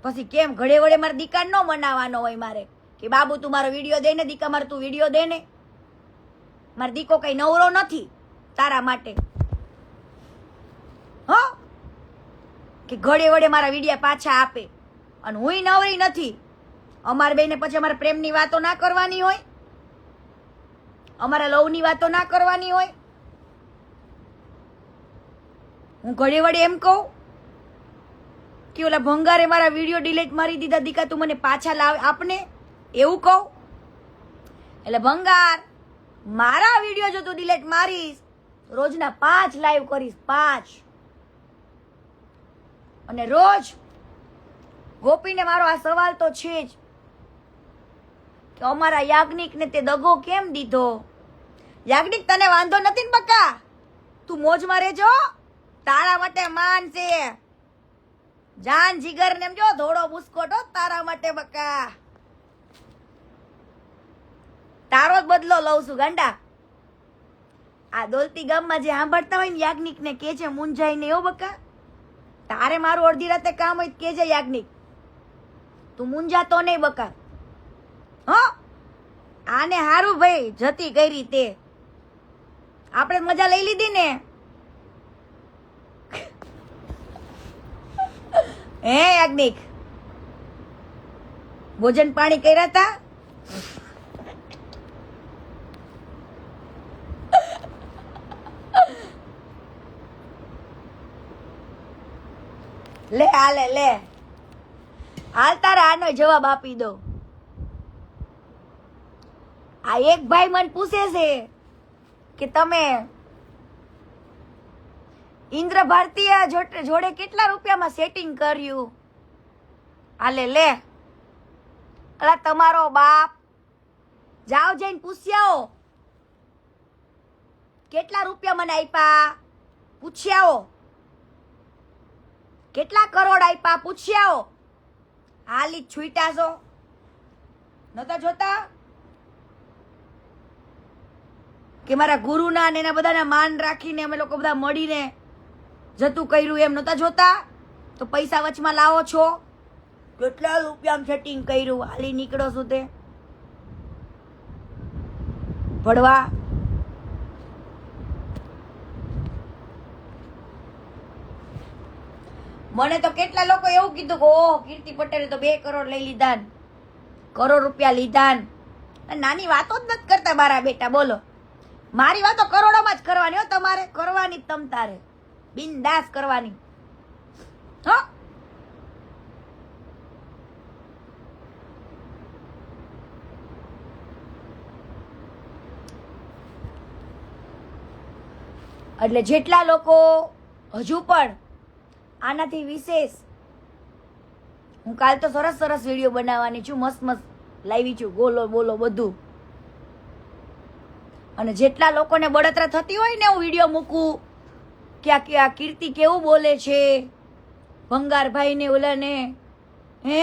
પછી કેમ ઘડે વડે મારે દીકા ન મનાવાનો હોય મારે કે બાબુ તું મારો વિડીયો દે ને, દીકા મારે તું વિડીયો દે ને. મારો દીકો કઈ નવરો નથી તારા માટે, હો, કે ઘડે વડે મારા વિડીયા પાછા આપે. અને હું નવરી નથી. અમારે બેને પછી અમારે પ્રેમની વાતો ના કરવાની હોય, અમારા લવની વાતો ના કરવાની હોય. હું ઘડે વડે એમ કહું કે ઓલા ભંગારે મારા વિડીયો ડિલીટ મારી દીધા, દીકા તું મને પાછા લાવ આપને, એવું કહું? એટલે ભંગાર, મારા વિડીયો જો તું ડિલીટ મારીશ રોજના 5 લાઈવ કરીશ, 5. અને રોજ ગોપીને મારો આ સવાલ તો છે જ કે અમારા યાજ્ઞિકને તે દગો કેમ દીધો? યાજ્ઞિક તને વાંધો નથી ને બકા, તું મોજમાં રહેજો, તારા માટે માન છે, જાન જીગર ને જો ધોળો બુસ્કોટો તારા માટે બકા. તારો જ બદલો લઉં છું ગાંડા. આ દોલતી ગામમાં જે સાંભળતા હોય ને યાજ્ઞિક ને કે છે મુંજાઈ ને, એવું બકા તારે મારું અડધી રાતે કામ હોય કે છે યાજ્ઞિક, તું મુંજાતો નહીં બકા. હો, આને હારું ભાઈ જતી કરી તે, આપણે મજા લઈ લીધી ને. હે યાજ્ઞિક, ભોજન પાણી કર્યા તા? લે હાલે લે હાલ, તારા આનો જવાબ આપી દો. આ એક ભાઈ મને પૂછે છે કે તમે ઇન્દ્ર ભારતીય જોડે કેટલા રૂપિયામાં સેટિંગ કર્યું? હાલે લે, અલા તમારો બાપ જાઓ જઈને પૂછી આવો કેટલા રૂપિયા મને આપ્યા, પૂછી આવો કેટલા કરોડ આપ્યા, પૂછી આવો. હાલી છૂટા છો, નતા જોતા કે મારા ગુરુના ને એના બધાના માન રાખીને અમે લોકો બધા મળીને જતું કર્યું, એમ નતા જોતા? તો પૈસા વચમાં લાવો છો, કેટલા રૂપિયામાં સેટિંગ કર્યું, હાલી નીકળો છું તે ભણવા. મને તો કેટલા લોકો એવું કીધું કે ઓહ કીર્તિ પટેલે તો 2 કરોડ લઈ લીધા, કરોડ રૂપિયા લીધા. નાની વાતો જ નથી કરતા મારા બેટા. બોલો, મારી વાતો કરોડોમાં જ કરવાની હો, તમારે કરવાની તમ તારે બિંદાસ કરવાની. હો, એટલે જેટલા લોકો હજુ પણ આનાથી વિશેષ, હું કાલ તો સરસ સરસ વિડીયો બનાવવાની છું, મસ્ત મસ્ત લાવી છું, ગોલો બોલો બધું. અને જેટલા લોકોને બળતરા થતી હોય ને હું વિડીયો મૂકું કે આ કીર્તિ કેવું બોલે છે ભંગારભાઈ ને ઓલાને, હે,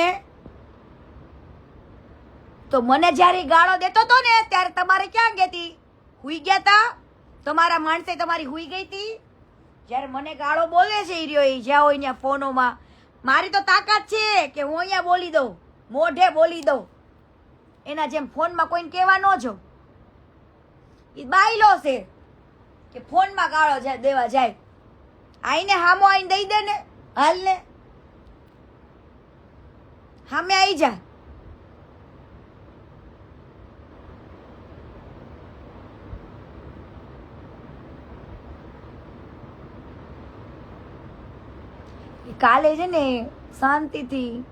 તો મને જયારે ગાળો દેતો હતો ને ત્યારે તમારે ક્યાં ગેતી? હુઈ ગયા તા? તમારા માણસે તમારી હુઈ ગઈ હતી? જ્યારે મને ગાળો બોલે છે ઈ રહ્યો, જ્યાં હોય ત્યાં ફોનોમાં, મારી તો તાકાત છે કે હું અહીંયા બોલી દઉં, મોઢે બોલી દઉં. એના જેમ ફોનમાં કોઈને કહેવા ન જો. ઈ બાયલો છે કે ફોનમાં ગાળો દેવા જાય. આઈને હામો આઈને દઈ દે ને, હાલ ને હામે આવી જા. કાલે છે ને શાંતિથી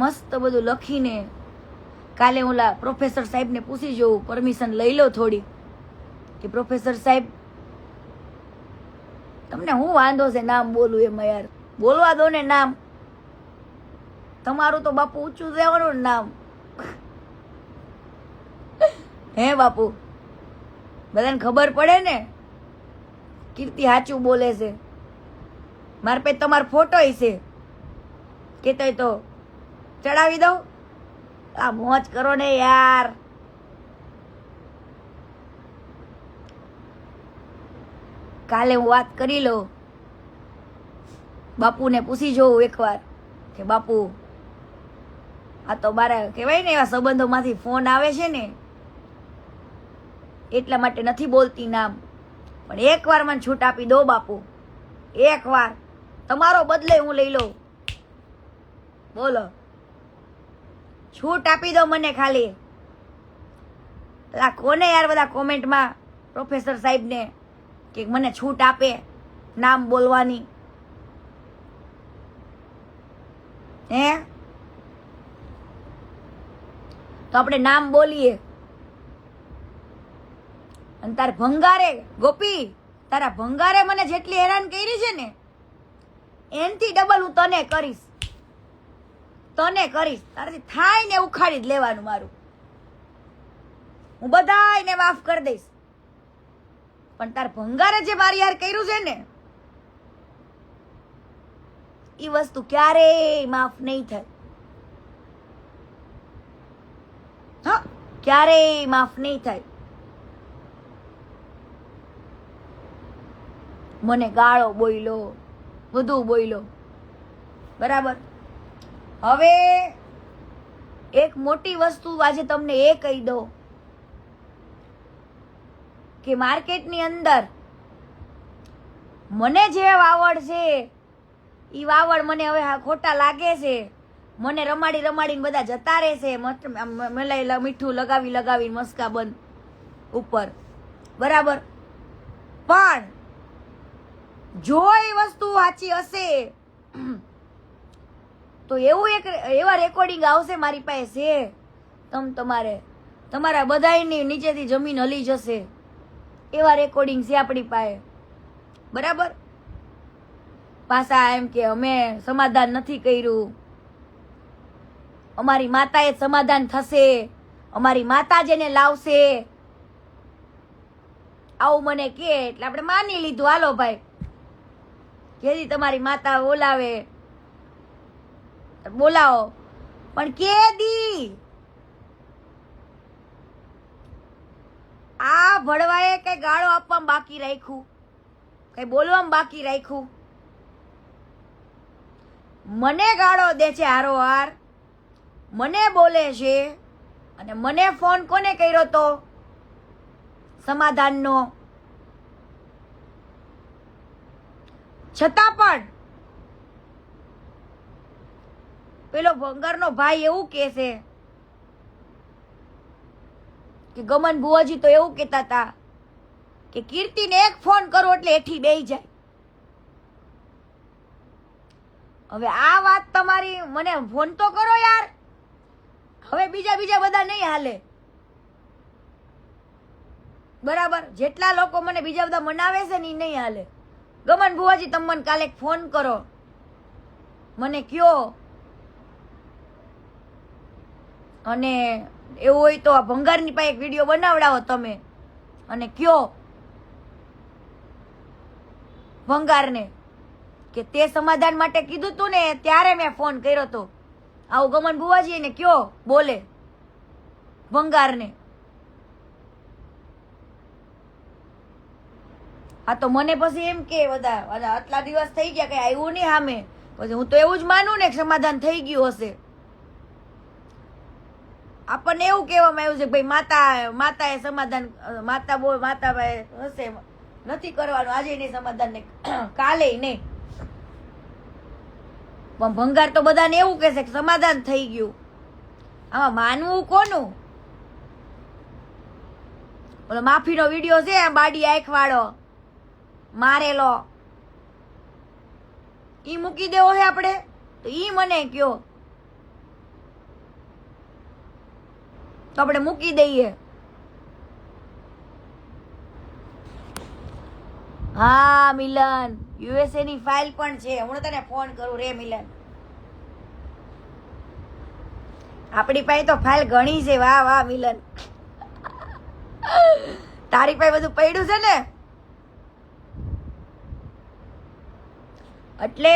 મસ્ત બધું લખીને કાલે ઓલા પ્રોફેસર સાહેબને પૂછી જોઉં, પરમિશન લઈ લો થોડી, કે પ્રોફેસર સાહેબ તમને હું વાંધો છે નામ બોલું એમાં? યાર બોલવા દો ને નામ. તમારું તો બાપુ ઊંચું રહેવાનું ને નામ. હે બાપુ, બધાને ખબર પડે ને કીર્તિ સાચું બોલે છે. મારા પાસે તમારો ફોટો છે, કેતોય તો ચડાવી દઉં. આ મોજ કરો ને યાર. કાલે હું વાત કરી લઉં, બાપુને પૂછી જોઉં એકવાર કે બાપુ આ તો મારા કહેવાય ને એવા સંબંધોમાંથી ફોન આવે છે ને એટલા માટે નથી બોલતી નામ, પણ એકવાર મને છૂટ આપી દો બાપુ, એકવાર. તમારો બદલે હું લઈ લઉં. બોલો, છૂટ આપી દો મને ખાલી. પેલા કોને યાર બધા કોમેન્ટમાં પ્રોફેસર સાહેબને કે મને છૂટ આપે નામ બોલવાની? હે તો આપણે નામ બોલીએ. અને તાર ભંગારે ગોપી, તારા ભંગારે મને જેટલી હેરાન કરી છે ને એનથી ડબલ હું તને કરીશ. તારાથી થાય ને ઉખાડી જ લેવાનું મારું. હું બધાયને માફ કરી દઈશ, પણ તાર ભંગારે જે મારી યાર કર્યું છે ને એ વસ્તુ ક્યારેય માફ નહીં થાય. હા, ક્યારેય માફ નહીં થાય. મને ગાળો બોલ્યો, બધું બોલ્યો, બરાબર. હવે એક મોટી વસ્તુ આજે તમને એ કહી દો કે માર્કેટની અંદર મને જે વાવડ છે એ વાવડ મને હવે ખોટા લાગે છે. મને રમાડી રમાડીને બધા જતા રહેશે, મલાઈ મીઠું લગાવી લગાવીને મસ્કા બંધ ઉપર, બરાબર. પણ જો એ વસ્તુ સાચી હશે તો એવા રેકોર્ડિંગ આવશે મારી પાસે છે. તમારા બધાની નીચેથી જમીન હલી જશે એવા રેકોર્ડિંગ છે આપણી પાસે, બરાબર. પાછા એમ કે અમે સમાધાન નથી કર્યું, અમારી માતાએ સમાધાન થશે, અમારી માતા જેને લાવશે, આવું મને કે એટલે આપણે માની લીધું. હાલો ભાઈ, કેદી તમારી માતા બોલાવો, પણ કેદી આ ભડવાએ કઈ ગાળો આપવામાં બાકી રાખ્યું, કઈ બોલવામાં બાકી રાખ્યું? મને ગાળો દે છે હારોહાર, મને બોલે છે. અને મને ફોન કોને કર્યો તો સમાધાનનો? છતાં પણ પેલો ભંગારનો ભાઈ એવું કે છે કે ગમન બુઆજી તો એવું કહેતા હતા કે કીર્તિને એક ફોન કરો એટલે એઠી બેહી જાય. હવે આ વાત તમારી, મને ફોન તો કરો યાર. હવે બીજા બધા નહીં હાલે, બરાબર. જેટલા લોકો મને બીજા બધા મનાવે છે ને એ નહીં હાલે. ગમન બુઆજી તમે મને કાલે ફોન કરો, મને કયો, અને એવું હોય તો આ ભંગારની પાસે એક વિડીયો બનાવડાવો તમે અને કયો ભંગારને કે તે સમાધાન માટે કીધું તું ને ત્યારે મેં ફોન કર્યો તો. આવું ગમન બુઆજી ને કયો બોલે ભંગારને. હા તો મને પછી એમ કે બધા આટલા દિવસ થઈ ગયા કઈ આવ્યું નહીં સામે, પછી હું તો એવું જ માનું ને કે સમાધાન થઈ ગયું હશે. આપણને એવું કહેવામાં આવ્યું છે કે ભાઈ માતાએ સમાધાન માતા ભાઈ હશે, નથી કરવાનું આજે નહીં સમાધાન ને કાલે નહીં. પણ ભંગાર તો બધાને એવું કહેશે કે સમાધાન થઈ ગયું. આમાં માનવું કોનું? ઓલો માફીનો વિડીયો છે બાડી આંખ વાળો મારેલો, ઈ મૂકી દેવો છે આપણે? તો ઈ મને કયો તો આપણે મૂકી દઈએ. હા મિલન, યુએસએ ની ફાઇલ પણ છે, હું તને ફોન કરું રે મિલન. આપણી પાસે તો ફાઇલ ઘણી છે. વાહ વાહ મિલન, તારી પાસે બધું પડ્યું છે ને. એટલે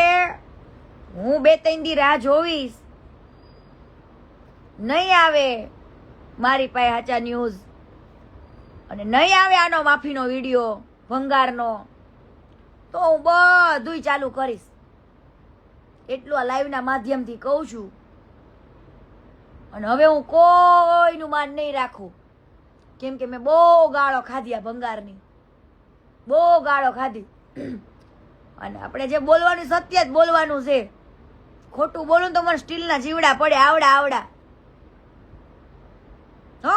હું 2-3 દી રાહ જોવીશ, નહીં આવે મારી પાસે સાચા ન્યૂઝ અને નહીં આવે આનો માફીનો વિડીયો ભંગારનો, તો હું બધું ચાલુ કરીશ. એટલું આ લાઈવના માધ્યમથી કહું છું. અને હવે હું કોઈનું માન નહીં રાખું, કેમ કે મેં બહુ ગાળો ખાધી આ ભંગારની, બહુ ગાળો ખાધી. અને આપણે જે બોલવાનું સત્ય જ બોલવાનું છે. ખોટું બોલું તો મને સ્ટીલના જીવડા પડે આવડા. હો,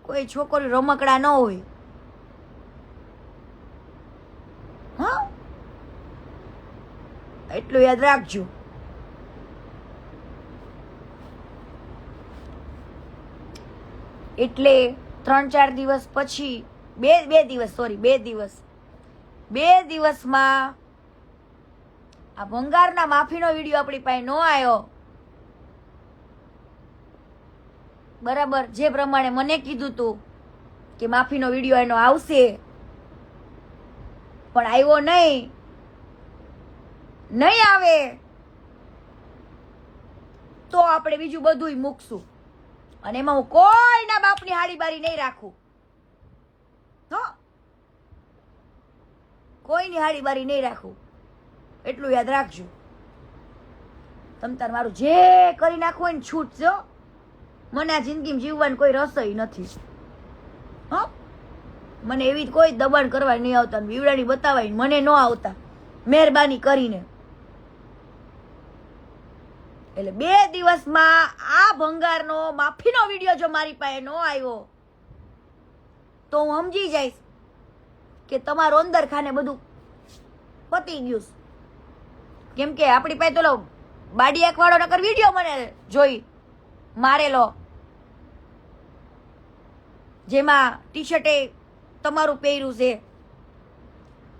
કોઈ છોકરી રમકડા ન હોય. હા, એટલું યાદ રાખજો. એટલે 3-4 દિવસ પછી બે દિવસમાં આ ભંગારના માફીનો વિડીયો આપણી પાસે ન આવ્યો, બરાબર? જે પ્રમાણે મને કીધું તું કે માફીનો વિડીયો એનો આવશે, પણ આવ્યો નહીં આવે તો આપણે બીજું બધું મૂકશું. અને એમાં હું કોઈના બાપની હાડીબારી નહીં રાખું. કોઈની હાડીબારી નહીં રાખું, એટલું યાદ રાખજો. તમ તાર મારું જે કરી નાખવું હોય ને છૂટજો. મને આ જિંદગીમાં જીવવાનું કોઈ રસોઈ નથી. મને એવી કોઈ દબાણ કરવા નહીં આવતા, બીવડાની બતાવાય મને ન આવતા, મહેરબાની કરીને. એટલે 2 દિવસમાં આ ભંગારનો માફીનો વિડીયો જો મારી પાસે ન આવ્યો તો હું સમજી જઈશ કે તમારું અંદર ખાને બધું પતી ગયું. કેમ કે આપણી પાસે તો બાડી આંખ વાળો નકર વિડીયો મને જોઈ મારેલો, જેમાં ટી શર્ટે તમારું પહેર્યું છે,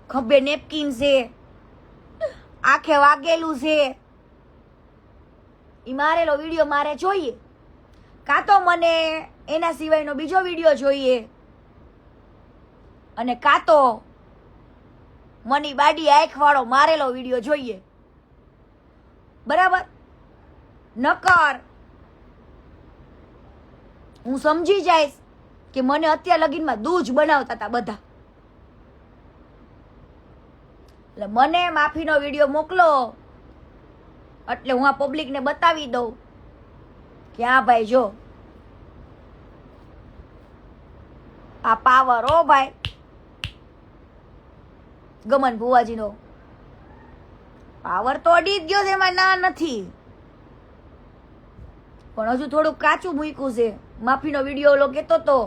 ખભે નેપકિન છે, આંખે વાગેલું છે. ઈ મારેલો વિડીયો મારે જોઈએ, કાં તો મને એના સિવાયનો બીજો વિડીયો જોઈએ, અને કાં તો મને બાડી આંખ વાળો મારેલો વિડીયો જોઈએ, બરાબર? નકર હું સમજી જઈશ કે મને અત્યાર લગીનમાં દૂધ બનાવતા હતા બધા. એટલે મને માફીનો વિડીયો મોકલો એટલે હું આ પબ્લિકને બતાવી દઉં કે હા ભાઈ જો આ પાવર, ઓ ભાઈ ગમન ભુવાજીનો પાવર તો અડી જ ગયો છે, એમાં ના નથી. પણ હજુ થોડુંક કાચું મૂક્યું છે. માફીનો વિડીયો ઓલો કહેતો હતો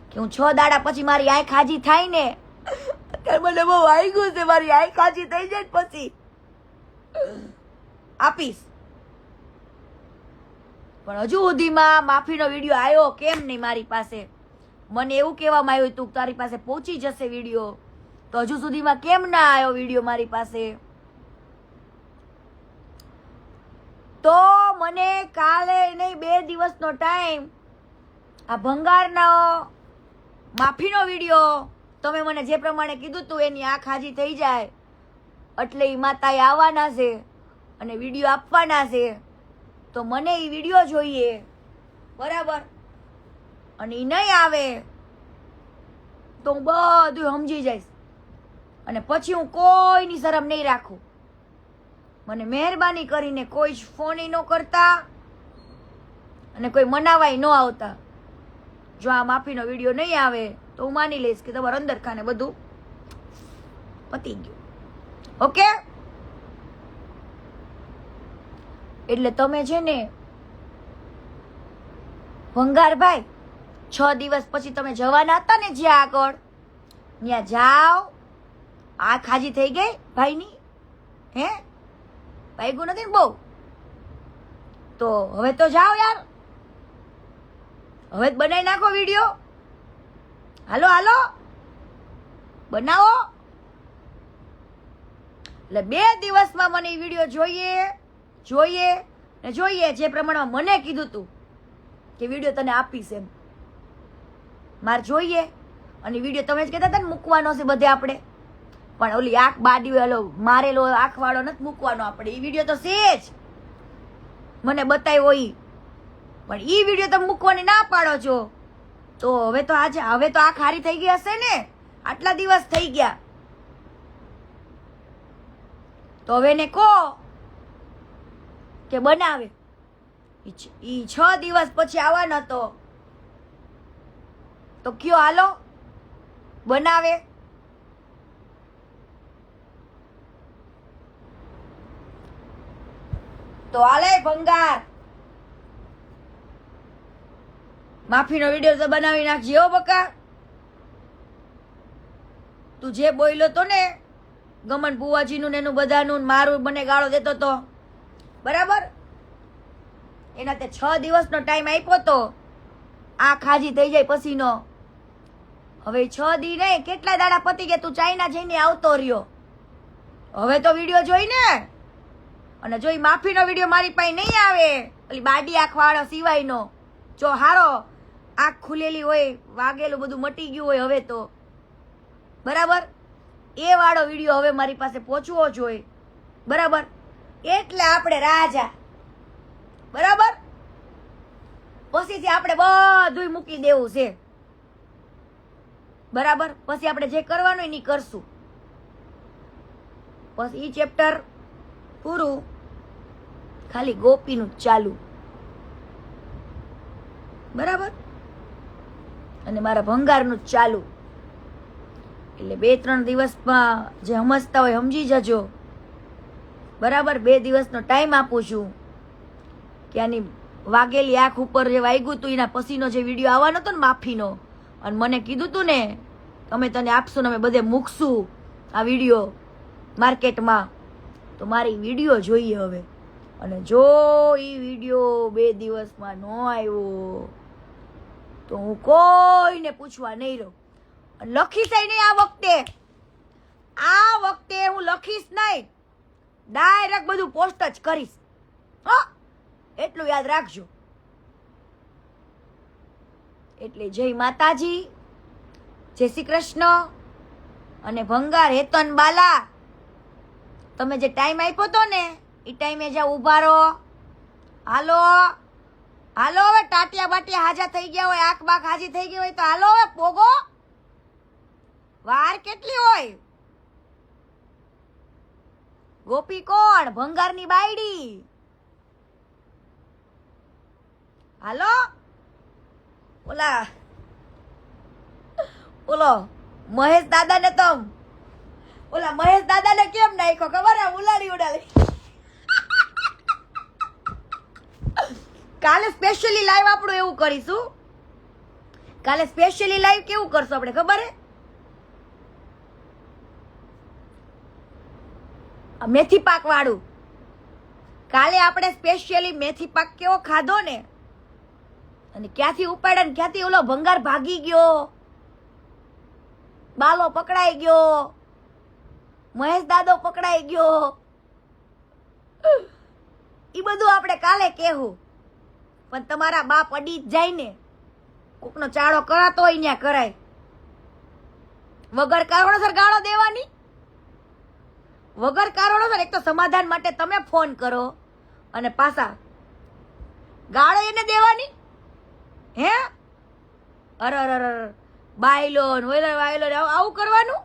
કે હું 6 દાડા પછી મારી આંખ હાજી થાય ને, અત્યારે મને બહુ વાગ્યું છે, મારી આંખ હાજી થઈ જાય પછી આપીશ. પણ હજુ સુધીમાં માફીનો વિડીયો આવ્યો કેમ નહીં મારી પાસે? મને એવું કહેવામાં આવ્યું હતું કે તારી પાસે પહોંચી જશે વિડીયો, તો હજુ સુધીમાં કેમ ના આવ્યો વિડીયો મારી પાસે? તો મને કાલે નહીં 2 દિવસનો ટાઈમ આ ભંગારનો માફીનો વિડીયો તમે મને જે પ્રમાણે કીધું તું એની આંખ હાજી થઈ જાય એટલે એ માતાએ આવવાના છે અને વિડીયો આપવાના છે, તો મને એ વિડીયો જોઈએ, બરાબર? અને એ નહીં આવે તો હું બધું સમજી જઈશ અને પછી હું કોઈની શરમ નહીં રાખું. મને મહેરબાની કરીને કોઈ જ ફોન ન કરતા અને કોઈ મનાવાય ન આવતા. જો આ માફીનો વિડીયો નહીં આવે તો હું માની લઈશ કે તમારા અંદર ખાને બધું પતી ગયું. ઓકે? એટલે તમે છે ને ભંગારભાઈ 6 દિવસ પછી તમે જવાના હતા ને જ્યાં આગળ, ત્યાં જાઓ. આ ખાજી થઈ ગઈ ભાઈની? હે ભાઈગું નથી ને બહુ? તો હવે તો જાઓ યાર, હવે જ બનાવી નાખો વિડીયો. હાલો હાલો બનાવો. એટલે 2 દિવસમાં મને વિડીયો જોઈએ ને જોઈએ જે પ્રમાણમાં મને કીધું તું કે વિડીયો તને આપીશ એમ મારે જોઈએ. અને વિડીયો તમે જ કહેતા હતા ને મૂકવાનો છે બધે આપણે, પણ ઓલી આંખ બાડી વાળો મારેલો આંખ વાળો નથી મૂકવાનો આપણે. એ વિડીયો તો છે જ, મને બતાવ્યો ઈ, પણ ઈ વિડીયો તમે મૂકવાની ના પાડો છો. તો હવે તો આંખ હારી થઈ ગઈ હશે ને? આટલા દિવસ થઈ ગયા તો હવે ને કહો કે બનાવે. ઈ 6 દિવસ પછી આવવાનો હતો તો કયો હાલો બનાવે. તો હાલે ભંગાર, માફીનો વિડીયો તો બનાવી નાખજે હો બકા. તું જે બોલ્યો તો ને ગમન બુવાજીનું ને એનું બધાનું મારું મને ગાળો દેતો તો બરાબર, એના તે 6 દિવસનો ટાઈમ આપ્યો તો આ ખાજી થઈ જાય પછીનો. હવે 6 દી નહીં કેટલા દાડા પતી ગયા તું ચાઇના જઈને આવતો રહ્યો. હવે તો વિડીયો જોઈ ને, અને જો માફીનો વિડીયો મારી પાસે નહીં આવે, ઓલી બાડી આંખ વાળો સિવાયનો, જો હારો આંખ ખુલેલી હોય, વાગેલું બધું મટી ગયું હોય હવે તો બરાબર, એ વાળો વિડીયો હવે મારી પાસે પહોંચવો જોઈએ બરાબર. એટલે આપણે રાજા બરાબર, પછીથી આપણે બધું મૂકી દેવું છે બરાબર. પછી આપણે જે કરવાનું એની કરશું. પછી ઈ ચેપ્ટર પૂરું, ખાલી ગોપીનું જ ચાલુ બરાબર, અને મારા ભંગારનું જ ચાલુ. એટલે 2-3 દિવસમાં જે સમજતા હોય સમજી જજો બરાબર. 2 દિવસનો ટાઈમ આપું છું કે આની વાગેલી આંખ ઉપર જે વાગ્યું હતું એના પછીનો જે વિડીયો આવવાનો હતો ને માફીનો, અને મને કીધું તું ને અમે તને આપશું ને અમે બધે મૂકશું આ વિડીયો માર્કેટમાં, તો મારી વિડીયો જોઈએ હવે. અને જો એ વિડીયો 2 દિવસમાં ન આવ્યો તો હું કોઈને પૂછવા નહીં રહું. લખીશ નહીં આ વખતે હું લખીશ નહીં, ડાયરેક્ટ બધું પોસ્ટ જ કરીશ. હા, એટલું યાદ રાખજો. એટલે જય માતાજી, જય શ્રી કૃષ્ણ. અને ભંગાર હેતન બાલા, તમે જે ટાઈમ આપ્યો તો ને એ ટાઈમે જ્યાં ઉભા રહો. હાલો હાલો, હવે ટાટિયા બાટિયા હાજા થઈ ગયા હોય, આંખ બાખ હાજી થઈ ગઈ હોય તો હાલો હવે પોગો. વાર કેટલી હોય? ગોપી કોણ? ભંગારની બાયડી. હાલો, ઓલો મહેશ દાદા ને મહેશ દાદા ને કેમ નાખ્યો ખબર હે? ઉડાડી. કાલે સ્પેશિયલી લાઈવ આપણું એવું કરીશું. કાલે સ્પેશિયલી લાઈવ કેવું કરશું આપણે ખબર હે? મેથી પાક વાળું. કાલે આપણે સ્પેશિયલી મેથી પાક કેવો ખાધો ને, અને ક્યાંથી ઉપાડ્યા ને ક્યાંથી ઓલો ભંગાર ભાગી ગયો, બાલો પકડાઈ ગયો, મહેશ દાદો પકડાઈ ગયો, ઈ બધું આપણે કાલે કહેવું. પણ તમારા બાપ અડી જ જાય ને, કોકનો ચાળો કરાતો હોય ત્યાં કરાય, વગર કારણોસર ગાળો દેવાની. વગર કારણોસર એક તો સમાધાન માટે તમે ફોન કરો અને પાછા ગાળો એને દેવાની. હે? અરે બાયલો ને ઓયલો વાયલો ને આવું કરવાનું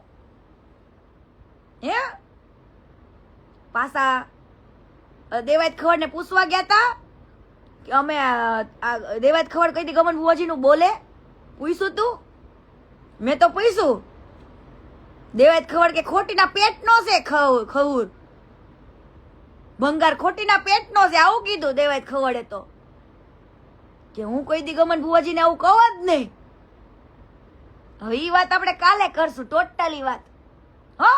હે? પાછા દેવાયત ખવડ ને પૂછવા ગયા તા કે અમે દેવાયત ખવડ કઈ દી ગમન બુવાજી નું બોલે? પૂછ્યું તું? મેં તો પૂછ્યું. દેવાયત ખવડ કે ખોટીના પેટ નો છે ખવર ભંગાર ખોટીના પેટ નો છે આવું કીધું દેવાયત ખવડે તો કે હું કોઈ દી ગમન બુવાજી ને આવું કહું જ નહીં. હવે ઈ વાત આપણે કાલે કરશું ટોટલી વાત. હો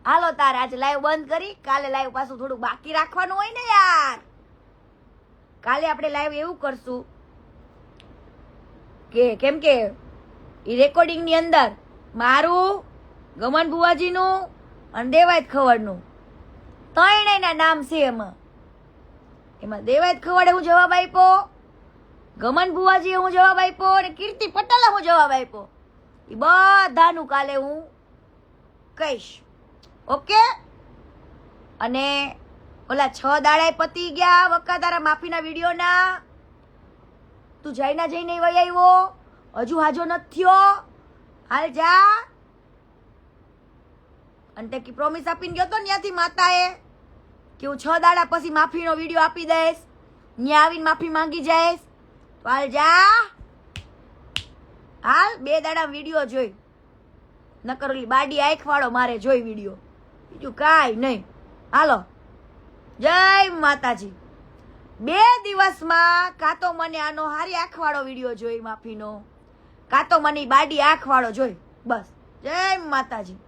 હાલો તાર આજે લાઈવ બંધ કરી, કાલે લાઈવ પાછું થોડું બાકી રાખવાનું હોય ને યાર. કાલે આપણે લાઈવ એવું કરશું કે કેમ કે ઈ રેકોર્ડિંગ ની અંદર મારું, ગમન બુવાજીનું અને દેવાયત ખવડનું ત્રણેયના નામ છે. એમાં દેવાયત ખવડે હું જવાબ આપ્યો, ગમન બુવાજીએ હું જવાબ આપ્યો અને કીર્તિ પટેલે હું જવાબ આપ્યો. એ બધાનું કાલે હું કહીશ. ઓકે? અને ઓલા 6 દાડા પતી ગયા વક્કાતારા માફીના વિડીયોના. તું જઈને વહી આવ્યો, હજુ હાજો નથી થયો. હાલ જા. અને તે પ્રોમિસ આપીને ગયો તો ત્યાંથી માતાએ કે હું 6 દાડા પછી માફીનો વિડીયો આપી દઈશ, ત્યાં આવીને માફી માંગી જઈશ. તો હાલ જા, હાલ 2 દાડા વિડીયો જોઈ. નકર ઓલી બાડી આંખ વાળો મારે જોઈ વિડીયો, બીજું કાંઈ નહીં. હાલો, જય માતાજી. 2 દિવસમાં કાં તો મને આનો હારી આંખ વાળો વિડીયો જોઈ માફીનો, કાં તો મને બાડી આંખ વાળો જોઈ. બસ, જય માતાજી.